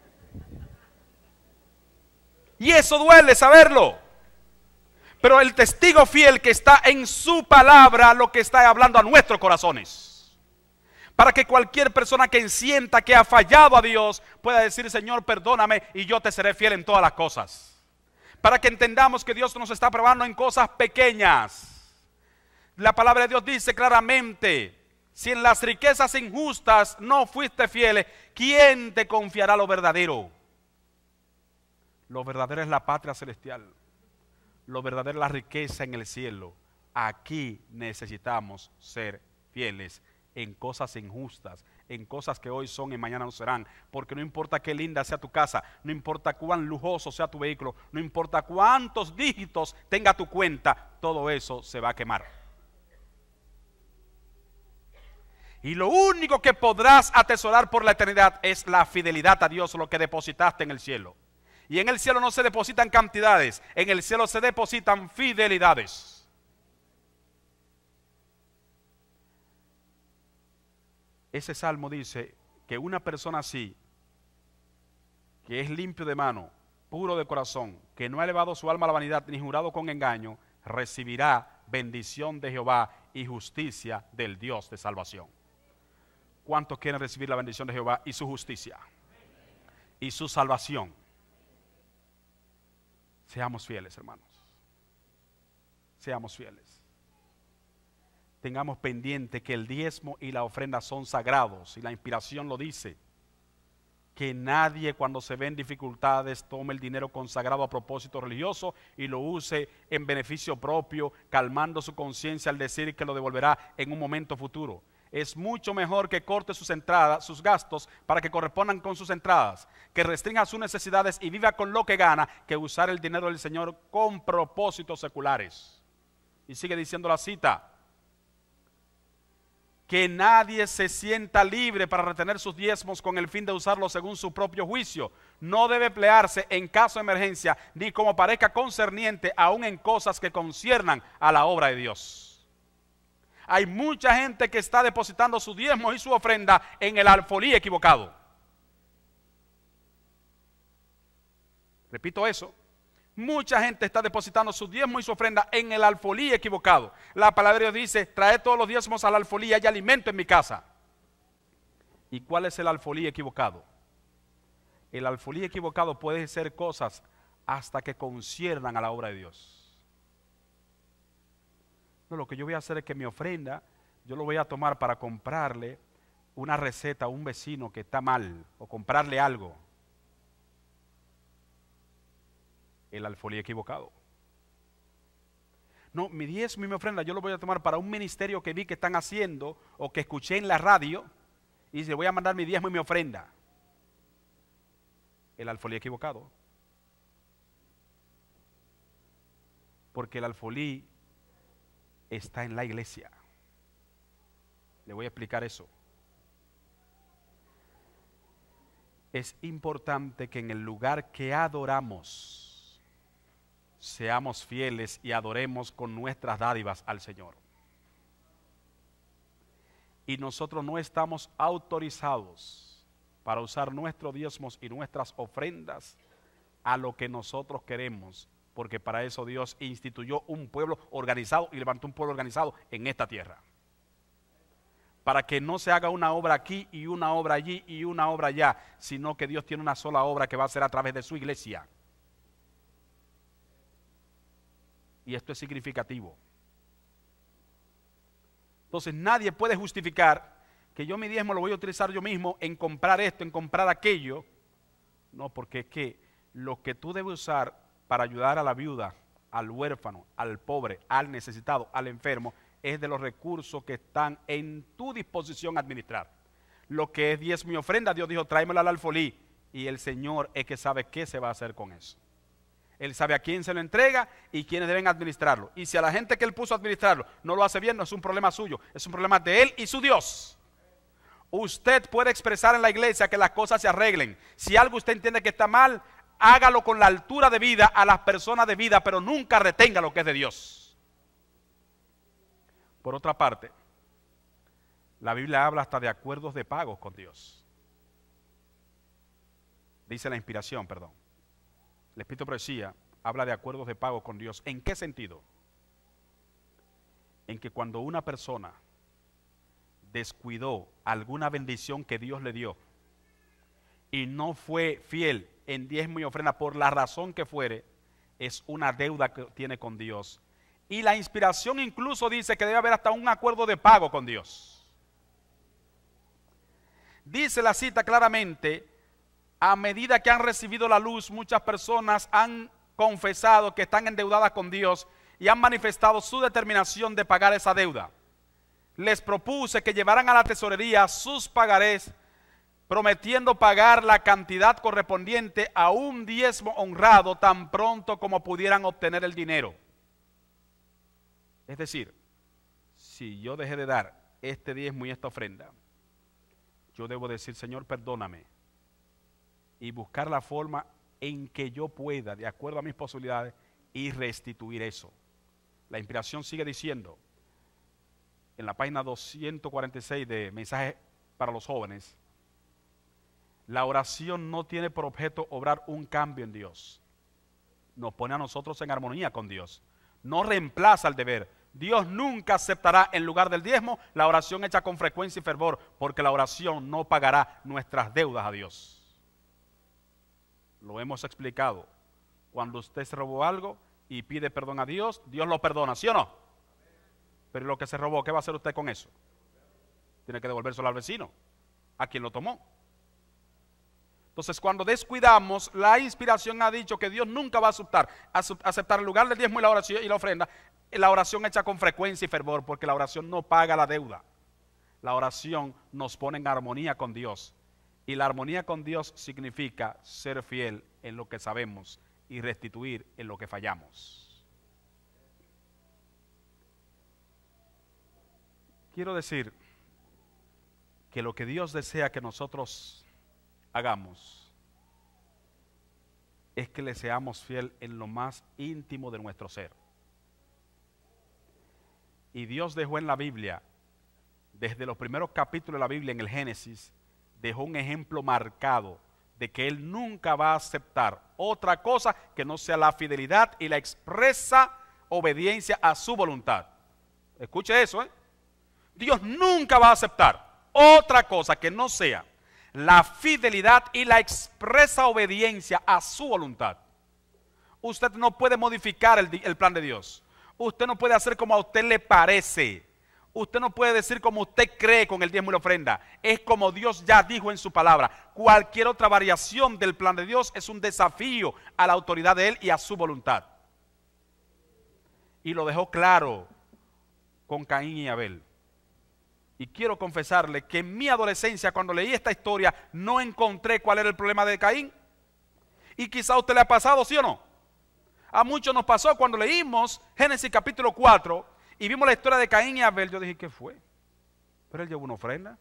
Y eso duele saberlo. Pero el testigo fiel que está en su palabra, lo que está hablando a nuestros corazones. Para que cualquier persona que sienta que ha fallado a Dios pueda decir, Señor, perdóname y yo te seré fiel en todas las cosas. Para que entendamos que Dios nos está probando en cosas pequeñas. La palabra de Dios dice claramente, si en las riquezas injustas no fuiste fiel, ¿quién te confiará lo verdadero? Lo verdadero es la patria celestial. Lo verdadero es la riqueza en el cielo. Aquí necesitamos ser fieles en cosas injustas, en cosas que hoy son y mañana no serán, porque no importa qué linda sea tu casa, no importa cuán lujoso sea tu vehículo, no importa cuántos dígitos tenga tu cuenta, todo eso se va a quemar. Y lo único que podrás atesorar por la eternidad es la fidelidad a Dios, lo que depositaste en el cielo. Y en el cielo no se depositan cantidades, en el cielo se depositan fidelidades. Ese salmo dice que una persona así, que es limpio de mano, puro de corazón, que no ha elevado su alma a la vanidad ni jurado con engaño, recibirá bendición de Jehová y justicia del Dios de salvación. ¿Cuántos quieren recibir la bendición de Jehová y su justicia y su salvación? Seamos fieles, hermanos. Seamos fieles. Tengamos pendiente que el diezmo y la ofrenda son sagrados, y la inspiración lo dice, que nadie cuando se ve en dificultades tome el dinero consagrado a propósito religioso y lo use en beneficio propio, calmando su conciencia al decir que lo devolverá en un momento futuro. Es mucho mejor que corte sus entradas, sus gastos, para que correspondan con sus entradas, que restrinja sus necesidades y viva con lo que gana, que usar el dinero del Señor con propósitos seculares. Y sigue diciendo la cita: que nadie se sienta libre para retener sus diezmos con el fin de usarlos según su propio juicio. No debe emplearse en caso de emergencia, ni como parezca concerniente, aun en cosas que conciernan a la obra de Dios. Hay mucha gente que está depositando sus diezmos y su ofrenda en el alfolí equivocado. Repito eso. Mucha gente está depositando sus diezmos y su ofrenda en el alfolí equivocado. La palabra de Dios dice: traed todos los diezmos al alfolí y hay alimento en mi casa. ¿Y cuál es el alfolí equivocado? El alfolí equivocado puede ser cosas hasta que conciernan a la obra de Dios. No, lo que yo voy a hacer es que mi ofrenda, yo lo voy a tomar para comprarle una receta a un vecino que está mal, o comprarle algo. El alfolí equivocado. No, mi diezmo y mi ofrenda yo lo voy a tomar para un ministerio que vi que están haciendo o que escuché en la radio y le voy a mandar mi diezmo y mi ofrenda. El alfolí equivocado. Porque el alfolí está en la iglesia. Le voy a explicar eso. Es importante que en el lugar que adoramos seamos fieles y adoremos con nuestras dádivas al Señor. Y nosotros no estamos autorizados para usar nuestros diezmos y nuestras ofrendas a lo que nosotros queremos, porque para eso Dios instituyó un pueblo organizado y levantó un pueblo organizado en esta tierra. Para que no se haga una obra aquí y una obra allí y una obra allá, sino que Dios tiene una sola obra que va a ser a través de su iglesia. Y esto es significativo. Entonces nadie puede justificar que yo mi diezmo lo voy a utilizar yo mismo en comprar esto, en comprar aquello. No, porque es que lo que tú debes usar para ayudar a la viuda, al huérfano, al pobre, al necesitado, al enfermo, es de los recursos que están en tu disposición a administrar. Lo que es diezmo y ofrenda, Dios dijo: tráemelo al alfolí, y el Señor es que sabe qué se va a hacer con eso. Él sabe a quién se lo entrega y quiénes deben administrarlo. Y si a la gente que Él puso a administrarlo no lo hace bien, no es un problema suyo, es un problema de Él y su Dios. Usted puede expresar en la iglesia que las cosas se arreglen. Si algo usted entiende que está mal, hágalo con la altura de vida a las personas de vida, pero nunca retenga lo que es de Dios. Por otra parte, la Biblia habla hasta de acuerdos de pagos con Dios. Dice la inspiración, perdón. El Espíritu de Profecía habla de acuerdos de pago con Dios. ¿En qué sentido? En que cuando una persona descuidó alguna bendición que Dios le dio y no fue fiel en diezmo y ofrenda por la razón que fuere, es una deuda que tiene con Dios. Y la inspiración incluso dice que debe haber hasta un acuerdo de pago con Dios. Dice la cita claramente: a medida que han recibido la luz, muchas personas han confesado que están endeudadas con Dios y han manifestado su determinación de pagar esa deuda. les propuse que llevaran a la tesorería sus pagarés, prometiendo pagar la cantidad correspondiente a un diezmo honrado tan pronto como pudieran obtener el dinero. Es decir, si yo dejé de dar este diezmo y esta ofrenda, yo debo decir, Señor, perdóname, y buscar la forma en que yo pueda, de acuerdo a mis posibilidades, y restituir eso. La inspiración sigue diciendo, en la página 246 de Mensajes para los Jóvenes, la oración no tiene por objeto obrar un cambio en Dios. Nos pone a nosotros en armonía con Dios. No reemplaza el deber. Dios nunca aceptará en lugar del diezmo la oración hecha con frecuencia y fervor, porque la oración no pagará nuestras deudas a Dios. Lo hemos explicado. Cuando usted se robó algo y pide perdón a Dios, Dios lo perdona, ¿sí o no? Pero lo que se robó, ¿qué va a hacer usted con eso? Tiene que devolvérselo al vecino, a quien lo tomó. Entonces, cuando descuidamos, la inspiración ha dicho que Dios nunca va a aceptar en lugar del diezmo y la oración y la ofrenda, la oración hecha con frecuencia y fervor, porque la oración no paga la deuda. La oración nos pone en armonía con Dios. Y la armonía con Dios significa ser fiel en lo que sabemos y restituir en lo que fallamos. Quiero decir que lo que Dios desea que nosotros hagamos es que le seamos fiel en lo más íntimo de nuestro ser. Y Dios dejó en la Biblia, desde los primeros capítulos de la Biblia en el Génesis, dejó un ejemplo marcado de que Él nunca va a aceptar otra cosa que no sea la fidelidad y la expresa obediencia a su voluntad. Escuche eso, Dios nunca va a aceptar otra cosa que no sea la fidelidad y la expresa obediencia a su voluntad. Usted no puede modificar el plan de Dios. Usted no puede hacer como a usted le parece. Usted no puede decir como usted cree con el diezmo y la ofrenda. Es como Dios ya dijo en su palabra. Cualquier otra variación del plan de Dios es un desafío a la autoridad de Él y a su voluntad. Y lo dejó claro con Caín y Abel. Y quiero confesarle que en mi adolescencia, cuando leí esta historia, no encontré cuál era el problema de Caín. Y quizá a usted le ha pasado, ¿sí o no? A muchos nos pasó cuando leímos Génesis capítulo 4 y vimos la historia de Caín y Abel. Yo dije, ¿qué fue? Pero él llevó una ofrenda.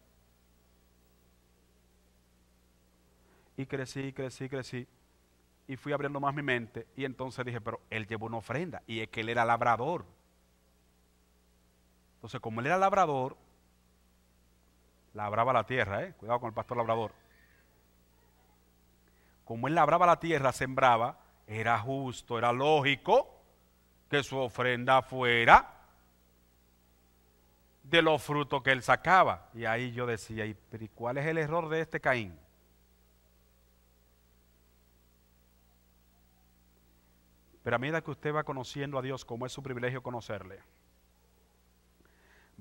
Y crecí. Y fui abriendo más mi mente. Y entonces dije, pero él llevó una ofrenda. Y es que él era labrador. Entonces, como él era labrador, labraba la tierra, cuidado con el pastor labrador. Como él labraba la tierra, sembraba, era justo, era lógico que su ofrenda fuera de los frutos que él sacaba. Y ahí yo decía, ¿y cuál es el error de este Caín? Pero a medida que usted va conociendo a Dios, como es su privilegio conocerle,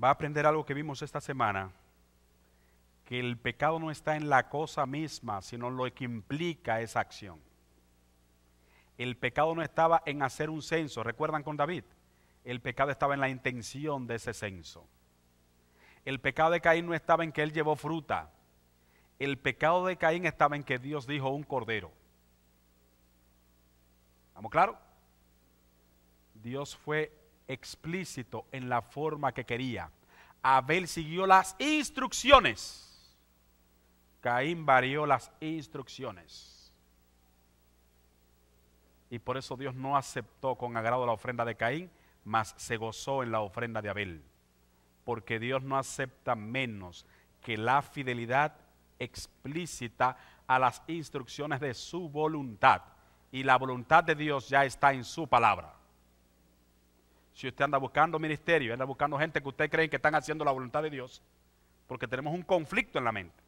va a aprender algo que vimos esta semana, que el pecado no está en la cosa misma, sino en lo que implica esa acción. El pecado no estaba en hacer un censo, ¿recuerdan con David? El pecado estaba en la intención de ese censo. El pecado de Caín no estaba en que él llevó fruta. El pecado de Caín estaba en que Dios dijo un cordero. ¿Estamos claros? Dios fue explícito en la forma que quería. Abel siguió las instrucciones. Caín varió las instrucciones. Y por eso Dios no aceptó con agrado la ofrenda de Caín, mas se gozó en la ofrenda de Abel. Porque Dios no acepta menos que la fidelidad explícita a las instrucciones de su voluntad. Y la voluntad de Dios ya está en su palabra. Si usted anda buscando ministerio, anda buscando gente que usted cree que están haciendo la voluntad de Dios, porque tenemos un conflicto en la mente.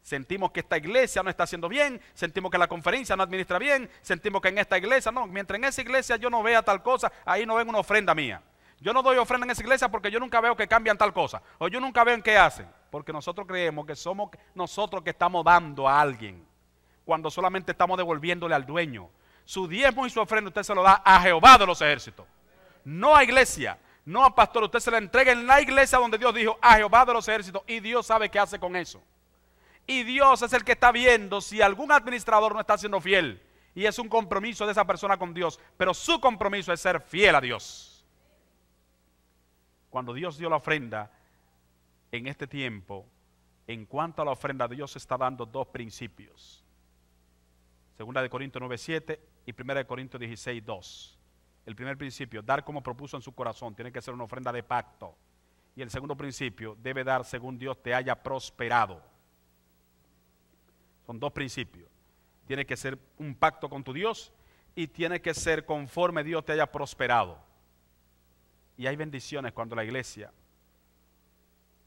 Sentimos que esta iglesia no está haciendo bien, sentimos que la conferencia no administra bien, sentimos que en esta iglesia no, mientras en esa iglesia yo no vea tal cosa, ahí no ven una ofrenda mía. Yo no doy ofrenda en esa iglesia porque yo nunca veo que cambian tal cosa, o yo nunca veo en qué hacen, porque nosotros creemos que somos nosotros que estamos dando a alguien, cuando solamente estamos devolviéndole al dueño. Su diezmo y su ofrenda usted se lo da a Jehová de los ejércitos, no a iglesia, No, pastor, usted se la entrega en la iglesia donde Dios dijo a Jehová de los ejércitos, y Dios sabe qué hace con eso. Y Dios es el que está viendo si algún administrador no está siendo fiel. Y es un compromiso de esa persona con Dios, pero su compromiso es ser fiel a Dios. Cuando Dios dio la ofrenda en este tiempo, en cuanto a la ofrenda, Dios está dando dos principios. Segunda de Corintios 9:7 y Primera de Corintios 16:2. El primer principio, dar como propuso en su corazón, tiene que ser una ofrenda de pacto. Y el segundo principio, debe dar según Dios te haya prosperado. Son dos principios. Tiene que ser un pacto con tu Dios y tiene que ser conforme Dios te haya prosperado. Y hay bendiciones cuando la iglesia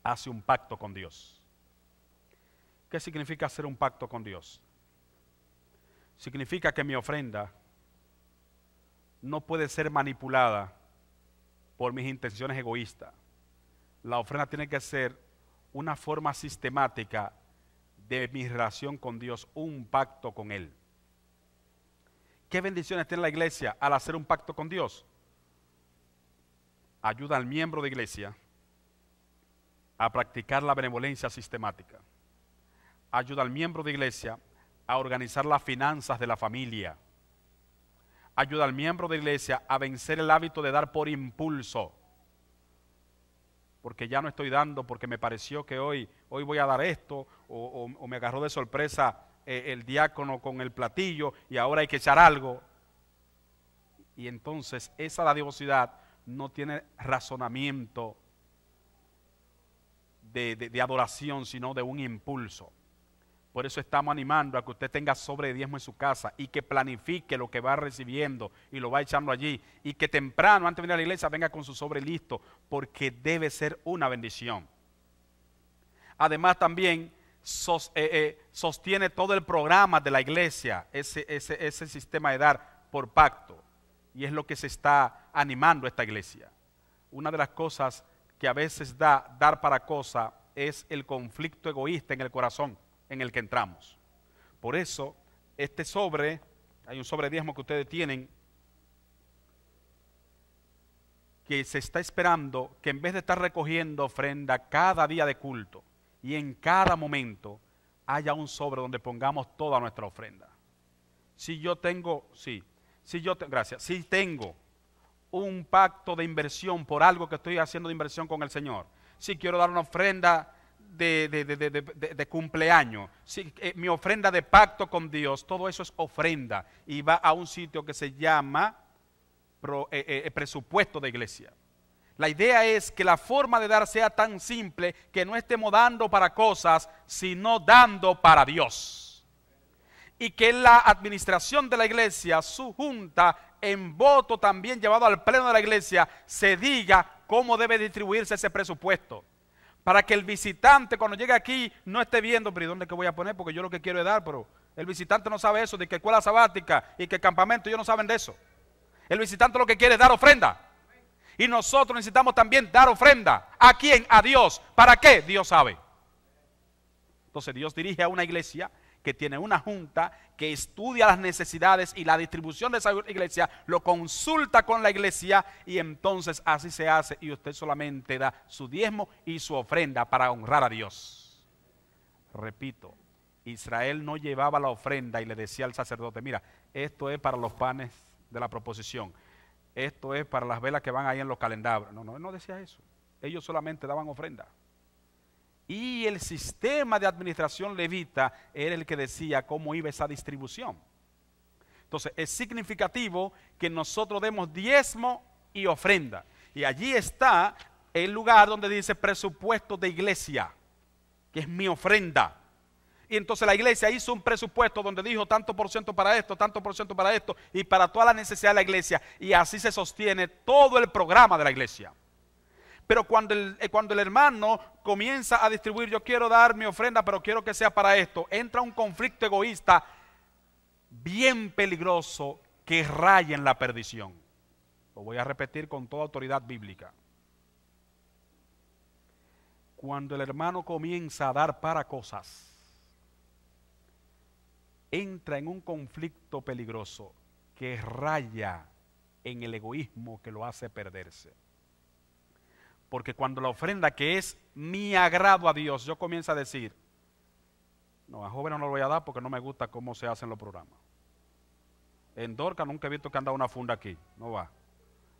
hace un pacto con Dios. ¿Qué significa hacer un pacto con Dios? Significa que mi ofrenda no puede ser manipulada por mis intenciones egoístas. La ofrenda tiene que ser una forma sistemática de mi relación con Dios, un pacto con Él. ¿Qué bendiciones tiene la iglesia al hacer un pacto con Dios? Ayuda al miembro de iglesia a practicar la benevolencia sistemática. Ayuda al miembro de iglesia a organizar las finanzas de la familia. Ayuda al miembro de iglesia a vencer el hábito de dar por impulso. Porque ya no estoy dando porque me pareció que hoy voy a dar esto, o me agarró de sorpresa el diácono con el platillo y ahora hay que echar algo. Y entonces esa dadivosidad no tiene razonamiento de adoración, sino de un impulso. Por eso estamos animando a que usted tenga sobre de diezmo en su casa y que planifique lo que va recibiendo y lo va echando allí, y que temprano, antes de venir a la iglesia, venga con su sobre listo, porque debe ser una bendición. Además también sostiene todo el programa de la iglesia, ese sistema de dar por pacto, y es lo que se está animando esta iglesia. Una de las cosas que a veces dar para cosa es el conflicto egoísta en el corazón en el que entramos. Por eso, este sobre, hay un sobre diezmo que ustedes tienen, que se está esperando que en vez de estar recogiendo ofrenda cada día de culto y en cada momento, haya un sobre donde pongamos toda nuestra ofrenda. Si tengo un pacto de inversión por algo que estoy haciendo de inversión con el Señor, si quiero dar una ofrenda de cumpleaños, mi ofrenda de pacto con Dios, todo eso es ofrenda y va a un sitio que se llama presupuesto de iglesia. La idea es que la forma de dar sea tan simple que no estemos dando para cosas, sino dando para Dios. Y que la administración de la iglesia, su junta, en voto también llevado al pleno de la iglesia, se diga cómo debe distribuirse ese presupuesto. Para que el visitante cuando llegue aquí no esté viendo, pero ¿y dónde que voy a poner? Porque yo lo que quiero es dar, pero el visitante no sabe eso, de que escuela sabática y que campamento, ellos no saben de eso. El visitante lo que quiere es dar ofrenda. Y nosotros necesitamos también dar ofrenda. ¿A quién? A Dios. ¿Para qué? Dios sabe. Entonces Dios dirige a una iglesia que tiene una junta que estudia las necesidades y la distribución de esa iglesia, lo consulta con la iglesia y entonces así se hace, y usted solamente da su diezmo y su ofrenda para honrar a Dios. Repito, Israel no llevaba la ofrenda y le decía al sacerdote, mira, esto es para los panes de la proposición, esto es para las velas que van ahí en los calendarios. No, no decía eso. Ellos solamente daban ofrenda. Y el sistema de administración levita era el que decía cómo iba esa distribución. Entonces es significativo que nosotros demos diezmo y ofrenda. Y allí está el lugar donde dice presupuesto de iglesia, que es mi ofrenda. Y entonces la iglesia hizo un presupuesto donde dijo tanto por ciento para esto, tanto por ciento para esto, y para toda la necesidad de la iglesia. Y así se sostiene todo el programa de la iglesia. Pero cuando el hermano comienza a distribuir, yo quiero dar mi ofrenda, pero quiero que sea para esto, entra un conflicto egoísta bien peligroso que raya en la perdición. Lo voy a repetir con toda autoridad bíblica. Cuando el hermano comienza a dar para cosas, entra en un conflicto peligroso que raya en el egoísmo que lo hace perderse. Porque cuando la ofrenda que es mi agrado a Dios, yo comienzo a decir, no, a jóvenes no lo voy a dar porque no me gusta cómo se hacen los programas. En Dorca nunca he visto que han dado una funda aquí, no va.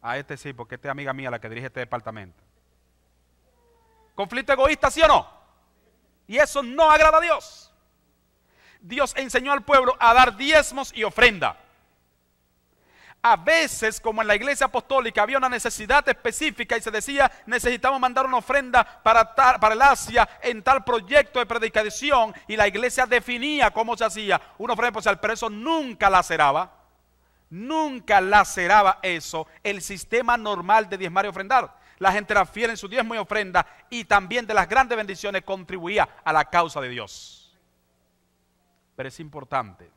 A este sí, porque esta es amiga mía la que dirige este departamento. ¿Conflicto egoísta, sí o no? Y eso no agrada a Dios. Dios enseñó al pueblo a dar diezmos y ofrenda. A veces, como en la iglesia apostólica, había una necesidad específica y se decía, necesitamos mandar una ofrenda para el Asia en tal proyecto de predicación, y la iglesia definía cómo se hacía una ofrenda especial, pero eso nunca laceraba eso, el sistema normal de diezmar y ofrendar. La gente era fiel en su diezmo y ofrenda, y también de las grandes bendiciones contribuía a la causa de Dios. Pero es importante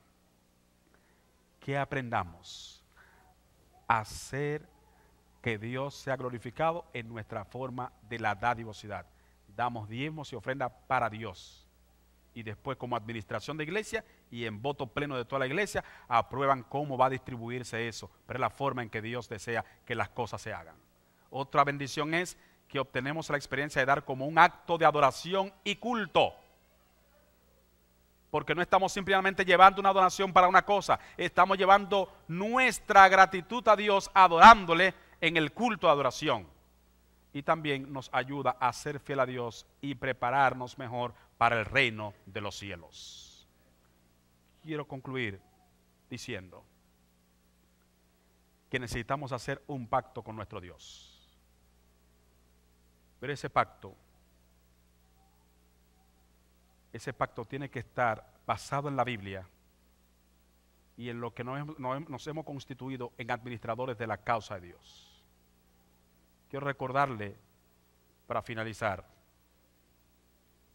que aprendamos a hacer que Dios sea glorificado en nuestra forma de la dadivosidad. Damos diezmos y ofrendas para Dios, y después como administración de iglesia y en voto pleno de toda la iglesia aprueban cómo va a distribuirse eso, pero es la forma en que Dios desea que las cosas se hagan. Otra bendición es que obtenemos la experiencia de dar como un acto de adoración y culto. Porque no estamos simplemente llevando una donación para una cosa, estamos llevando nuestra gratitud a Dios, adorándole en el culto de adoración. Y también nos ayuda a ser fiel a Dios y prepararnos mejor para el reino de los cielos. Quiero concluir diciendo que necesitamos hacer un pacto con nuestro Dios. Pero ese pacto tiene que estar basado en la Biblia y en lo que nos hemos constituido en administradores de la causa de Dios. Quiero recordarle, para finalizar,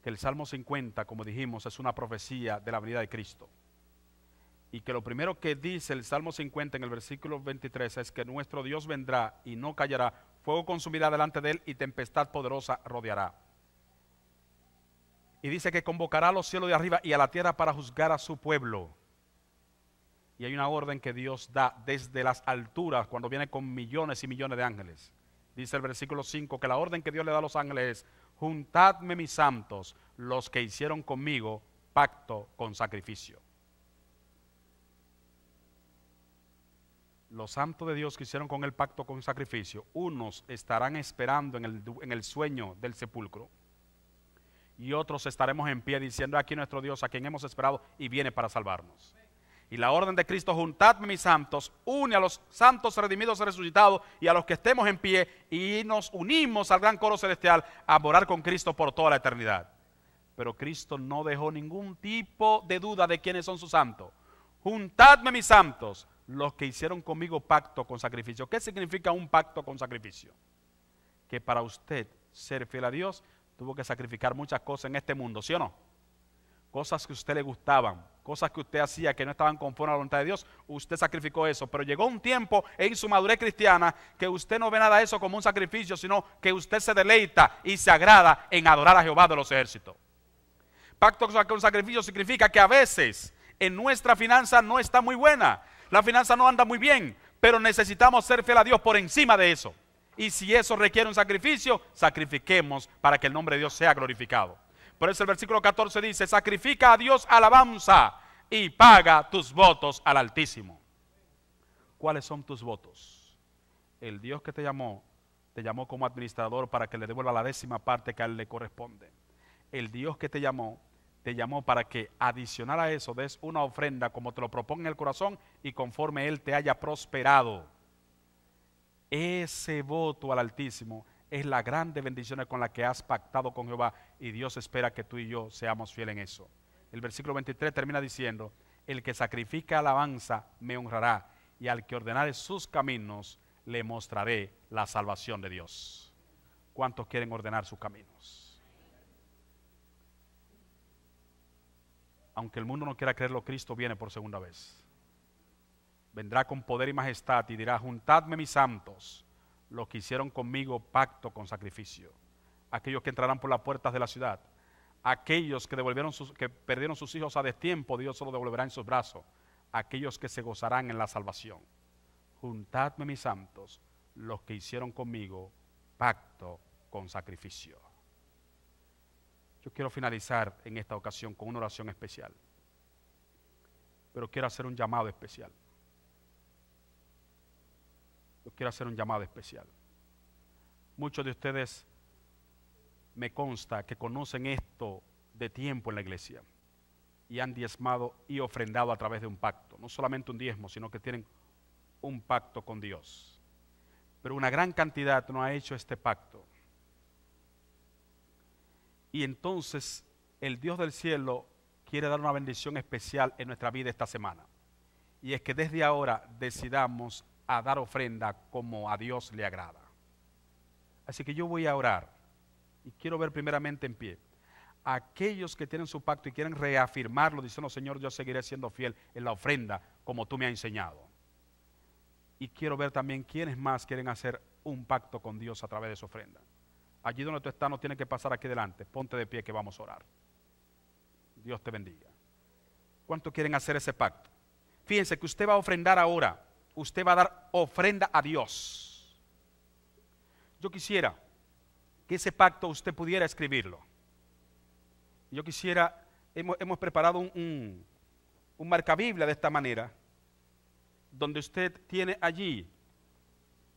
que el Salmo 50, como dijimos, es una profecía de la venida de Cristo. Y que lo primero que dice el Salmo 50 en el versículo 23 es que nuestro Dios vendrá y no callará, fuego consumirá delante de él y tempestad poderosa rodeará. Y dice que convocará a los cielos de arriba y a la tierra para juzgar a su pueblo. Y hay una orden que Dios da desde las alturas cuando viene con millones y millones de ángeles. Dice el versículo 5 que la orden que Dios le da a los ángeles es: juntadme mis santos, los que hicieron conmigo pacto con sacrificio. Los santos de Dios que hicieron con el pacto con sacrificio, unos estarán esperando en el sueño del sepulcro, y otros estaremos en pie diciendo: aquí nuestro Dios, a quien hemos esperado y viene para salvarnos. Y la orden de Cristo: juntadme mis santos, une a los santos redimidos y resucitados y a los que estemos en pie, y nos unimos al gran coro celestial a morar con Cristo por toda la eternidad. Pero Cristo no dejó ningún tipo de duda de quiénes son sus santos. Juntadme mis santos, los que hicieron conmigo pacto con sacrificio. ¿Qué significa un pacto con sacrificio? Que para usted ser fiel a Dios tuvo que sacrificar muchas cosas en este mundo, ¿sí o no? Cosas que a usted le gustaban, cosas que usted hacía que no estaban conforme a la voluntad de Dios, usted sacrificó eso. Pero llegó un tiempo en su madurez cristiana que usted no ve nada de eso como un sacrificio, sino que usted se deleita y se agrada en adorar a Jehová de los ejércitos. Pacto con sacrificio significa que a veces en nuestra finanza no está muy buena, la finanza no anda muy bien, pero necesitamos ser fiel a Dios por encima de eso. Y si eso requiere un sacrificio, sacrifiquemos para que el nombre de Dios sea glorificado. Por eso el versículo 14 dice: sacrifica a Dios alabanza y paga tus votos al Altísimo. ¿Cuáles son tus votos? El Dios que te llamó como administrador para que le devuelva la 10ª parte que a él le corresponde. El Dios que te llamó para que adicional a eso des una ofrenda como te lo proponga en el corazón y conforme él te haya prosperado. Ese voto al Altísimo es la grande bendición con la que has pactado con Jehová, y Dios espera que tú y yo seamos fieles en eso. El versículo 23 termina diciendo: el que sacrifica alabanza me honrará, y al que ordenare sus caminos le mostraré la salvación de Dios. ¿Cuántos quieren ordenar sus caminos? Aunque el mundo no quiera creerlo, Cristo viene por segunda vez. Vendrá con poder y majestad y dirá: juntadme mis santos, los que hicieron conmigo pacto con sacrificio. Aquellos que entrarán por las puertas de la ciudad, aquellos que perdieron sus hijos a destiempo, Dios se los devolverá en sus brazos. Aquellos que se gozarán en la salvación. Juntadme mis santos, los que hicieron conmigo pacto con sacrificio. Yo quiero finalizar en esta ocasión con una oración especial, pero quiero hacer un llamado especial. Yo quiero hacer un llamado especial. Muchos de ustedes me consta que conocen esto de tiempo en la iglesia y han diezmado y ofrendado a través de un pacto. No solamente un diezmo, sino que tienen un pacto con Dios. Pero una gran cantidad no ha hecho este pacto. Y entonces el Dios del cielo quiere dar una bendición especial en nuestra vida esta semana. Y es que desde ahora decidamos a dar ofrenda como a Dios le agrada. Así que yo voy a orar y quiero ver primeramente en pie a aquellos que tienen su pacto y quieren reafirmarlo diciendo: Señor, yo seguiré siendo fiel en la ofrenda como tú me has enseñado. Y quiero ver también quiénes más quieren hacer un pacto con Dios a través de su ofrenda. Allí donde tú estás no tienes que pasar aquí delante. Ponte de pie que vamos a orar. Dios te bendiga. ¿Cuántos quieren hacer ese pacto? Fíjense que usted va a ofrendar ahora. Usted va a dar ofrenda a Dios. Yo quisiera que ese pacto usted pudiera escribirlo. Yo quisiera, hemos preparado un marcabiblia de esta manera, donde usted tiene allí,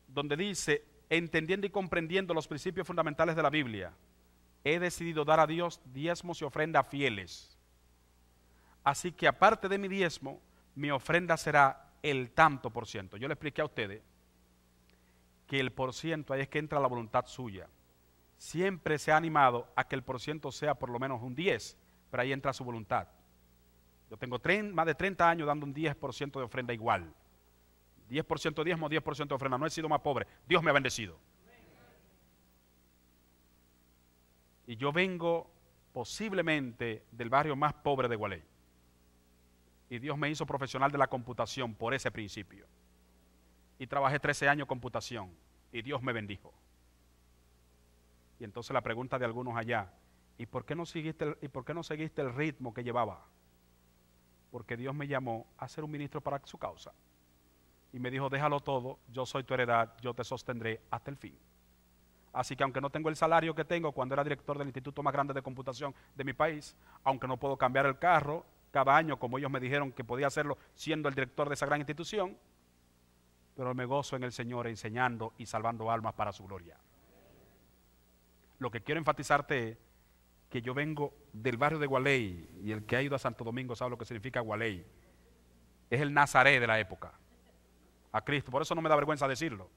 donde dice: entendiendo y comprendiendo los principios fundamentales de la Biblia, he decidido dar a Dios diezmos y ofrendas fieles. Así que aparte de mi diezmo, mi ofrenda será el tanto por ciento. Yo le expliqué a ustedes que el por ciento, ahí es que entra la voluntad suya. Siempre se ha animado a que el por ciento sea por lo menos un 10, pero ahí entra su voluntad. Yo tengo más de 30 años dando un 10% de ofrenda igual. 10% diezmo, 10% de ofrenda. No he sido más pobre. Dios me ha bendecido. Y yo vengo posiblemente del barrio más pobre de Gualey. Y Dios me hizo profesional de la computación por ese principio. Y trabajé 13 años en computación. Y Dios me bendijo. Y entonces la pregunta de algunos allá: ¿y por qué no seguiste el ritmo que llevaba? Porque Dios me llamó a ser un ministro para su causa. Y me dijo: déjalo todo, yo soy tu heredad, yo te sostendré hasta el fin. Así que aunque no tengo el salario que tengo cuando era director del instituto más grande de computación de mi país, aunque no puedo cambiar el carro cada año como ellos me dijeron que podía hacerlo siendo el director de esa gran institución, pero me gozo en el Señor enseñando y salvando almas para su gloria. Lo que quiero enfatizarte es que yo vengo del barrio de Gualey, y el que ha ido a Santo Domingo sabe lo que significa Gualey. Es el Nazaret de la época, a Cristo. Por eso no me da vergüenza decirlo.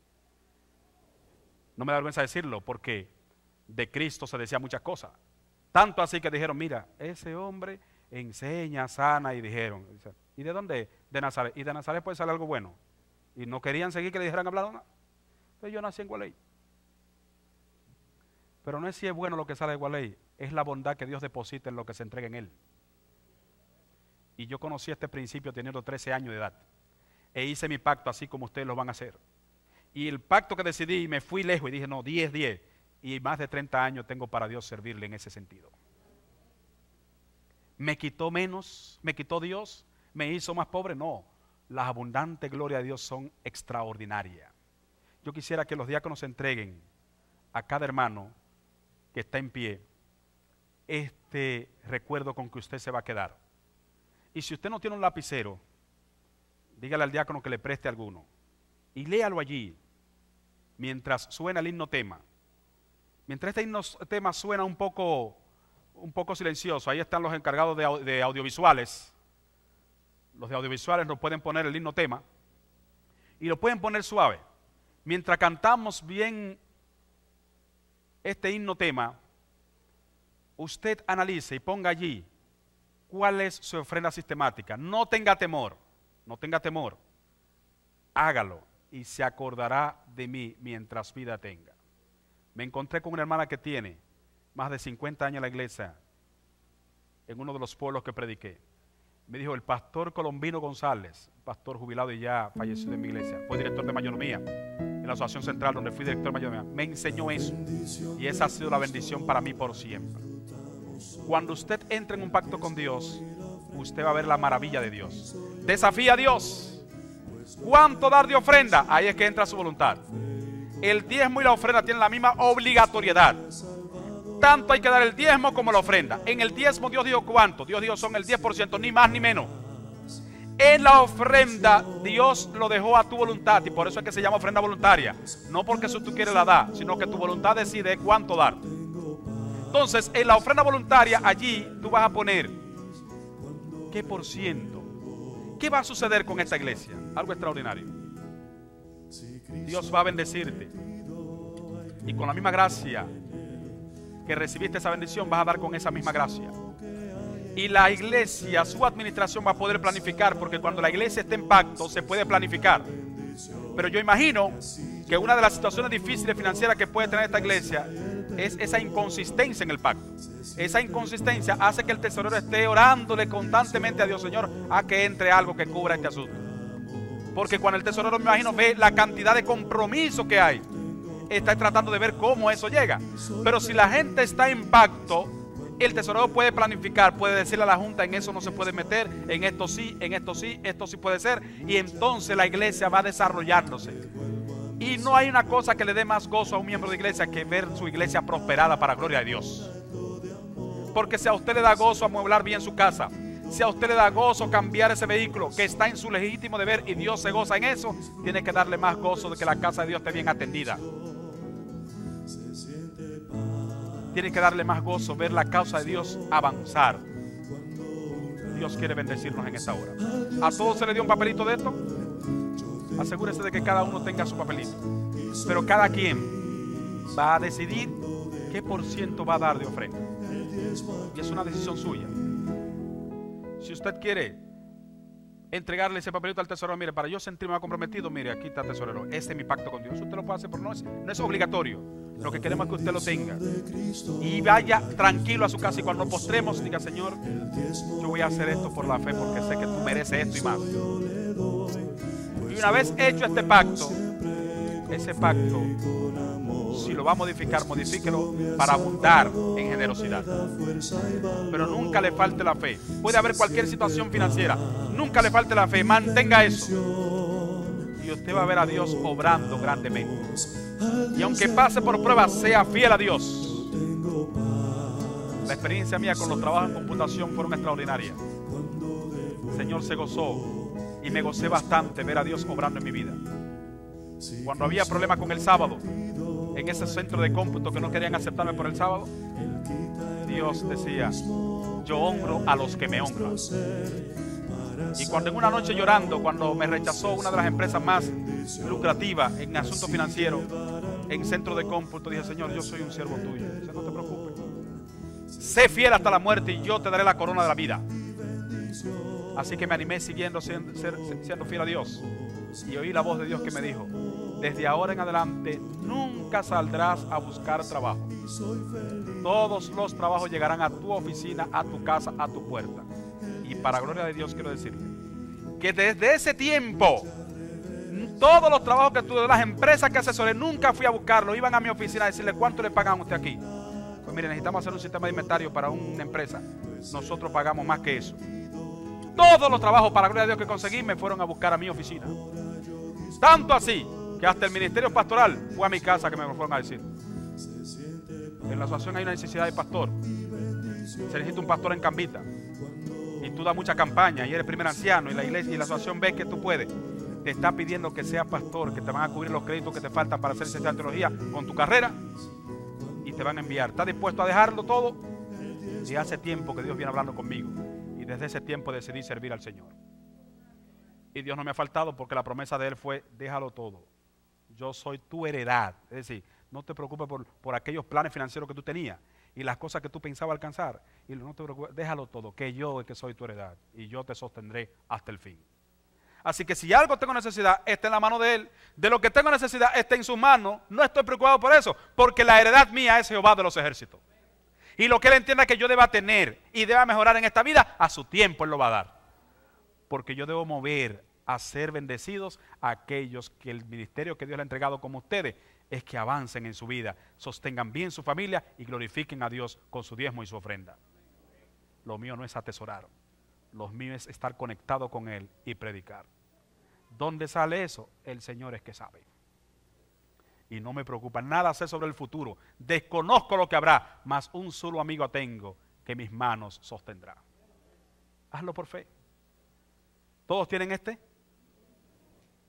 No me da vergüenza decirlo, porque de Cristo se decía muchas cosas. Tanto así que dijeron: mira, ese hombre enseña, sana, y dijeron: ¿y de dónde es? De Nazaret. Y de Nazaret puede salir algo bueno. Y no querían seguir que le dijeran hablar nada. Entonces yo nací en Gualey. Pero no es si es bueno lo que sale de Gualey, es la bondad que Dios deposita en lo que se entrega en él. Y yo conocí este principio teniendo 13 años de edad. E hice mi pacto así como ustedes lo van a hacer. Y el pacto que decidí, me fui lejos y dije: no, 10. Y más de 30 años tengo para Dios servirle en ese sentido. ¿Me quitó menos? ¿Me quitó Dios? ¿Me hizo más pobre? No. Las abundantes glorias de Dios son extraordinarias. Yo quisiera que los diáconos entreguen a cada hermano que está en pie este recuerdo con que usted se va a quedar. Y si usted no tiene un lapicero, dígale al diácono que le preste alguno y léalo allí mientras suena el himno tema. Mientras este himno tema suena un poco silencioso, ahí están los encargados de audiovisuales. Los de audiovisuales nos pueden poner el himno tema y lo pueden poner suave. Mientras cantamos bien este himno tema, usted analice y ponga allí cuál es su ofrenda sistemática. No tenga temor, hágalo y se acordará de mí mientras vida tenga. Me encontré con una hermana que tiene más de 50 años en la iglesia, en uno de los pueblos que prediqué. Me dijo: el pastor Colombino González, pastor jubilado y ya fallecido en mi iglesia, fue director de mayordomía en la Asociación Central, donde fui director de mayordomía. Me enseñó eso y esa ha sido la bendición para mí por siempre. Cuando usted entre en un pacto con Dios, usted va a ver la maravilla de Dios. Desafía a Dios. ¿Cuánto dar de ofrenda? Ahí es que entra su voluntad. el diezmo y la ofrenda tienen la misma obligatoriedad. Tanto hay que dar el diezmo como la ofrenda. En el diezmo Dios dijo ¿cuánto? Dios dijo son el 10%, ni más ni menos. En la ofrenda Dios lo dejó a tu voluntad, y por eso es que se llama ofrenda voluntaria. No porque si tú quieres la da, sino que tu voluntad decide cuánto dar. Entonces en la ofrenda voluntaria allí tú vas a poner ¿qué por ciento? ¿Qué va a suceder con esta iglesia? Algo extraordinario. Dios va a bendecirte, y con la misma gracia que recibiste esa bendición vas a dar con esa misma gracia. Y la iglesia, su administración va a poder planificar, porque cuando la iglesia está en pacto se puede planificar. Pero yo imagino que una de las situaciones difíciles financieras que puede tener esta iglesia es esa inconsistencia en el pacto. Esa inconsistencia hace que el tesorero esté orándole constantemente a Dios: Señor, a que entre algo que cubra este asunto. Porque cuando el tesorero, me imagino, ve la cantidad de compromiso que hay, está tratando de ver cómo eso llega. Pero si la gente está en pacto, el tesorero puede planificar, puede decirle a la junta: en eso no se puede meter, en esto sí, esto sí puede ser. Y entonces la iglesia va desarrollándose. Y no hay una cosa que le dé más gozo a un miembro de iglesia que ver su iglesia prosperada para gloria de Dios. Porque si a usted le da gozo amueblar bien su casa, si a usted le da gozo cambiar ese vehículo que está en su legítimo deber y Dios se goza en eso, tiene que darle más gozo de que la casa de Dios esté bien atendida. Tiene que darle más gozo ver la causa de Dios avanzar. Dios quiere bendecirnos en esta hora. ¿A todos se le dio un papelito de esto? Asegúrese de que cada uno tenga su papelito. Pero cada quien va a decidir qué por ciento va a dar de ofrenda. Y es una decisión suya. Si usted quiere entregarle ese papelito al tesorero: mire, para yo sentirme más comprometido, mire, aquí está, tesorero, este es mi pacto con Dios. Usted lo puede hacer, pero no es obligatorio. Lo que queremos es que usted lo tenga y vaya tranquilo a su casa, y cuando postremos diga: Señor, yo voy a hacer esto por la fe, porque sé que tú mereces esto y más. Y una vez hecho este pacto, ese pacto, si lo va a modificar, modifíquelo para abundar en generosidad. Pero nunca le falte la fe. Puede haber cualquier situación financiera, nunca le falte la fe, mantenga eso, y usted va a ver a Dios obrando grandemente. Y aunque pase por pruebas, sea fiel a Dios. La experiencia mía con los trabajos en computación fueron extraordinarias. El Señor se gozó, y me gocé bastante ver a Dios obrando en mi vida. Cuando había problemas con el sábado, en ese centro de cómputo que no querían aceptarme por el sábado, Dios decía: yo honro a los que me honran. Y cuando en una noche llorando, cuando me rechazó una de las empresas más lucrativas en asuntos financieros, en centro de cómputo, dije: Señor, yo soy un siervo tuyo. Dice: no te preocupes, sé fiel hasta la muerte y yo te daré la corona de la vida. Así que me animé siendo fiel a Dios, y oí la voz de Dios que me dijo: desde ahora en adelante nunca saldrás a buscar trabajo. Todos los trabajos llegarán a tu oficina, a tu casa, a tu puerta. Y para gloria de Dios quiero decirle que desde ese tiempo, todos los trabajos que tuve, las empresas que asesoré, nunca fui a buscarlo. Iban a mi oficina a decirle: ¿cuánto le pagan a usted aquí? Pues mire, necesitamos hacer un sistema de inventario para una empresa. Nosotros pagamos más que eso. Todos los trabajos, para gloria de Dios, que conseguí, me fueron a buscar a mi oficina. Tanto así que hasta el ministerio pastoral fue a mi casa que me lo fueron a decir: en la asociación hay una necesidad de pastor, se necesita un pastor en Cambita, y tú das mucha campaña y eres primer anciano, y la iglesia y la asociación ve que tú puedes, te está pidiendo que seas pastor, que te van a cubrir los créditos que te faltan para hacer licenciado en teología con tu carrera, y te van a enviar. ¿Estás dispuesto a dejarlo todo? Y hace tiempo que Dios viene hablando conmigo, y desde ese tiempo decidí servir al Señor. Y Dios no me ha faltado, porque la promesa de Él fue: déjalo todo, yo soy tu heredad. Es decir, no te preocupes por aquellos planes financieros que tú tenías y las cosas que tú pensabas alcanzar, y no te preocupes, déjalo todo, que yo es que soy tu heredad, y yo te sostendré hasta el fin. Así que si algo tengo necesidad, está en la mano de Él. De lo que tengo necesidad, está en sus manos. No estoy preocupado por eso, porque la heredad mía es Jehová de los ejércitos. Y lo que Él entienda que yo deba tener y deba mejorar en esta vida, a su tiempo Él lo va a dar. Porque yo debo mover a ser bendecidos a aquellos que el ministerio que Dios le ha entregado como ustedes es que avancen en su vida, sostengan bien su familia y glorifiquen a Dios con su diezmo y su ofrenda. Lo mío no es atesorar, lo mío es estar conectado con Él y predicar. ¿Dónde sale eso? El Señor es que sabe. y no me preocupa. Nada sé sobre el futuro. Desconozco lo que habrá, mas un solo amigo tengo que mis manos sostendrá. Hazlo por fe. ¿Todos tienen este?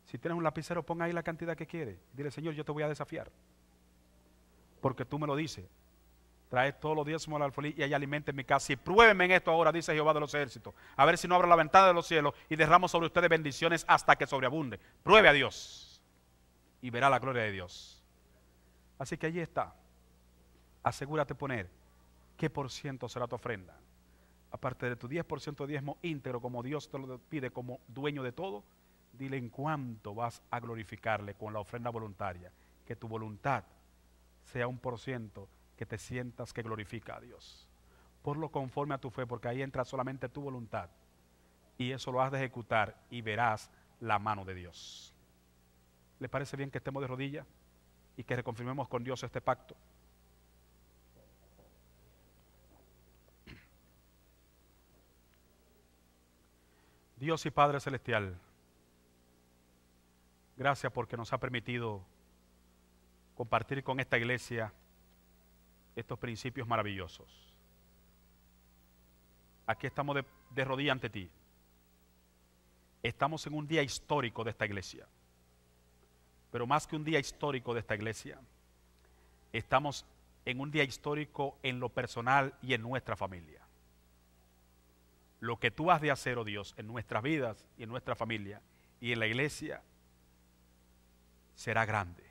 Si tienes un lapicero, pon ahí la cantidad que quieres. Dile, Señor, yo te voy a desafiar. Porque tú me lo dices. Trae todos los diezmos al alfolí y ahí alimente mi casa. Y pruébenme en esto ahora, dice Jehová de los ejércitos. A ver si no abro la ventana de los cielos y derramo sobre ustedes bendiciones hasta que sobreabunde. Pruebe a Dios y verá la gloria de Dios. Así que allí está. Asegúrate poner qué por ciento será tu ofrenda. Aparte de tu 10% de diezmo íntegro, como Dios te lo pide como dueño de todo, dile en cuánto vas a glorificarle con la ofrenda voluntaria. Que tu voluntad sea 1%, que te sientas que glorifica a Dios. Ponlo conforme a tu fe, porque ahí entra solamente tu voluntad. Y eso lo has de ejecutar y verás la mano de Dios. ¿Le parece bien que estemos de rodillas y que reconfirmemos con Dios este pacto? Dios y Padre Celestial, gracias porque nos ha permitido compartir con esta iglesia estos principios maravillosos. Aquí estamos de rodillas ante ti. Estamos en un día histórico de esta iglesia. Pero más que un día histórico de esta iglesia, estamos en un día histórico en lo personal y en nuestra familia. Lo que tú has de hacer, oh Dios, en nuestras vidas y en nuestra familia y en la iglesia será grande.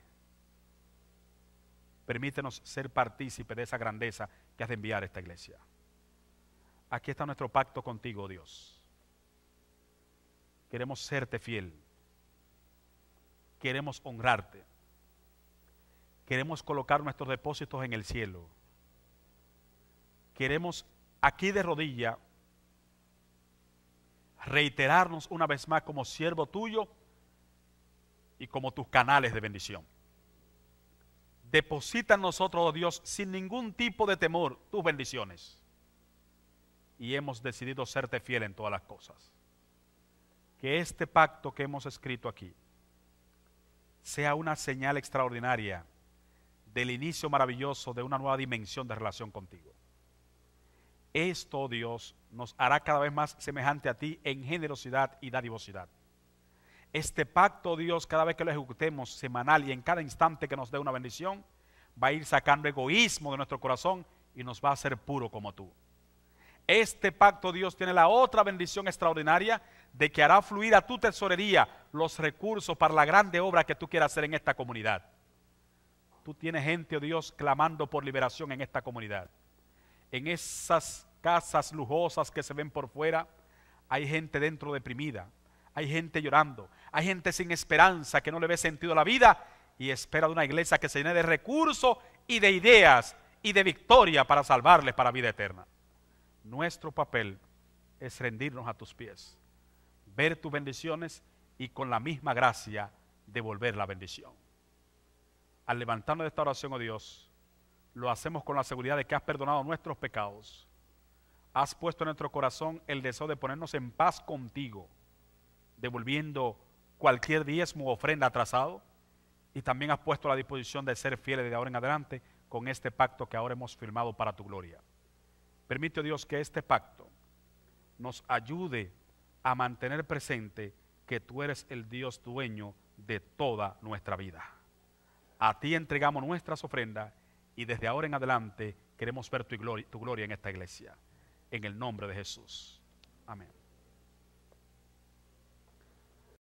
Permítenos ser partícipes de esa grandeza que has de enviar a esta iglesia. Aquí está nuestro pacto contigo, oh Dios. Queremos serte fiel. Queremos honrarte. Queremos colocar nuestros depósitos en el cielo. Queremos aquí de rodilla reiterarnos una vez más como siervo tuyo y como tus canales de bendición. Deposita en nosotros, oh Dios, sin ningún tipo de temor, tus bendiciones. Y hemos decidido serte fiel en todas las cosas. Que este pacto que hemos escrito aquí sea una señal extraordinaria del inicio maravilloso de una nueva dimensión de relación contigo. Esto, oh Dios, nos hará cada vez más semejante a ti en generosidad y dadivosidad. Este pacto, oh Dios, cada vez que lo ejecutemos semanal y en cada instante que nos dé una bendición, va a ir sacando egoísmo de nuestro corazón y nos va a hacer puro como tú. Este pacto, Dios, tiene la otra bendición extraordinaria de que hará fluir a tu tesorería los recursos para la grande obra que tú quieras hacer en esta comunidad. Tú tienes gente, oh Dios, clamando por liberación en esta comunidad. En esas casas lujosas que se ven por fuera, hay gente dentro deprimida, hay gente llorando, hay gente sin esperanza que no le ve sentido a la vida y espera de una iglesia que se llene de recursos y de ideas y de victoria para salvarles para vida eterna. Nuestro papel es rendirnos a tus pies, ver tus bendiciones y con la misma gracia devolver la bendición. Al levantarnos de esta oración, oh Dios, lo hacemos con la seguridad de que has perdonado nuestros pecados. Has puesto en nuestro corazón el deseo de ponernos en paz contigo, devolviendo cualquier diezmo o ofrenda atrasado, y también has puesto a la disposición de ser fieles de ahora en adelante con este pacto que ahora hemos firmado para tu gloria. Permite, oh Dios, que este pacto nos ayude a mantener presente que tú eres el Dios dueño de toda nuestra vida. A ti entregamos nuestras ofrendas y desde ahora en adelante queremos ver tu gloria en esta iglesia. En el nombre de Jesús. Amén.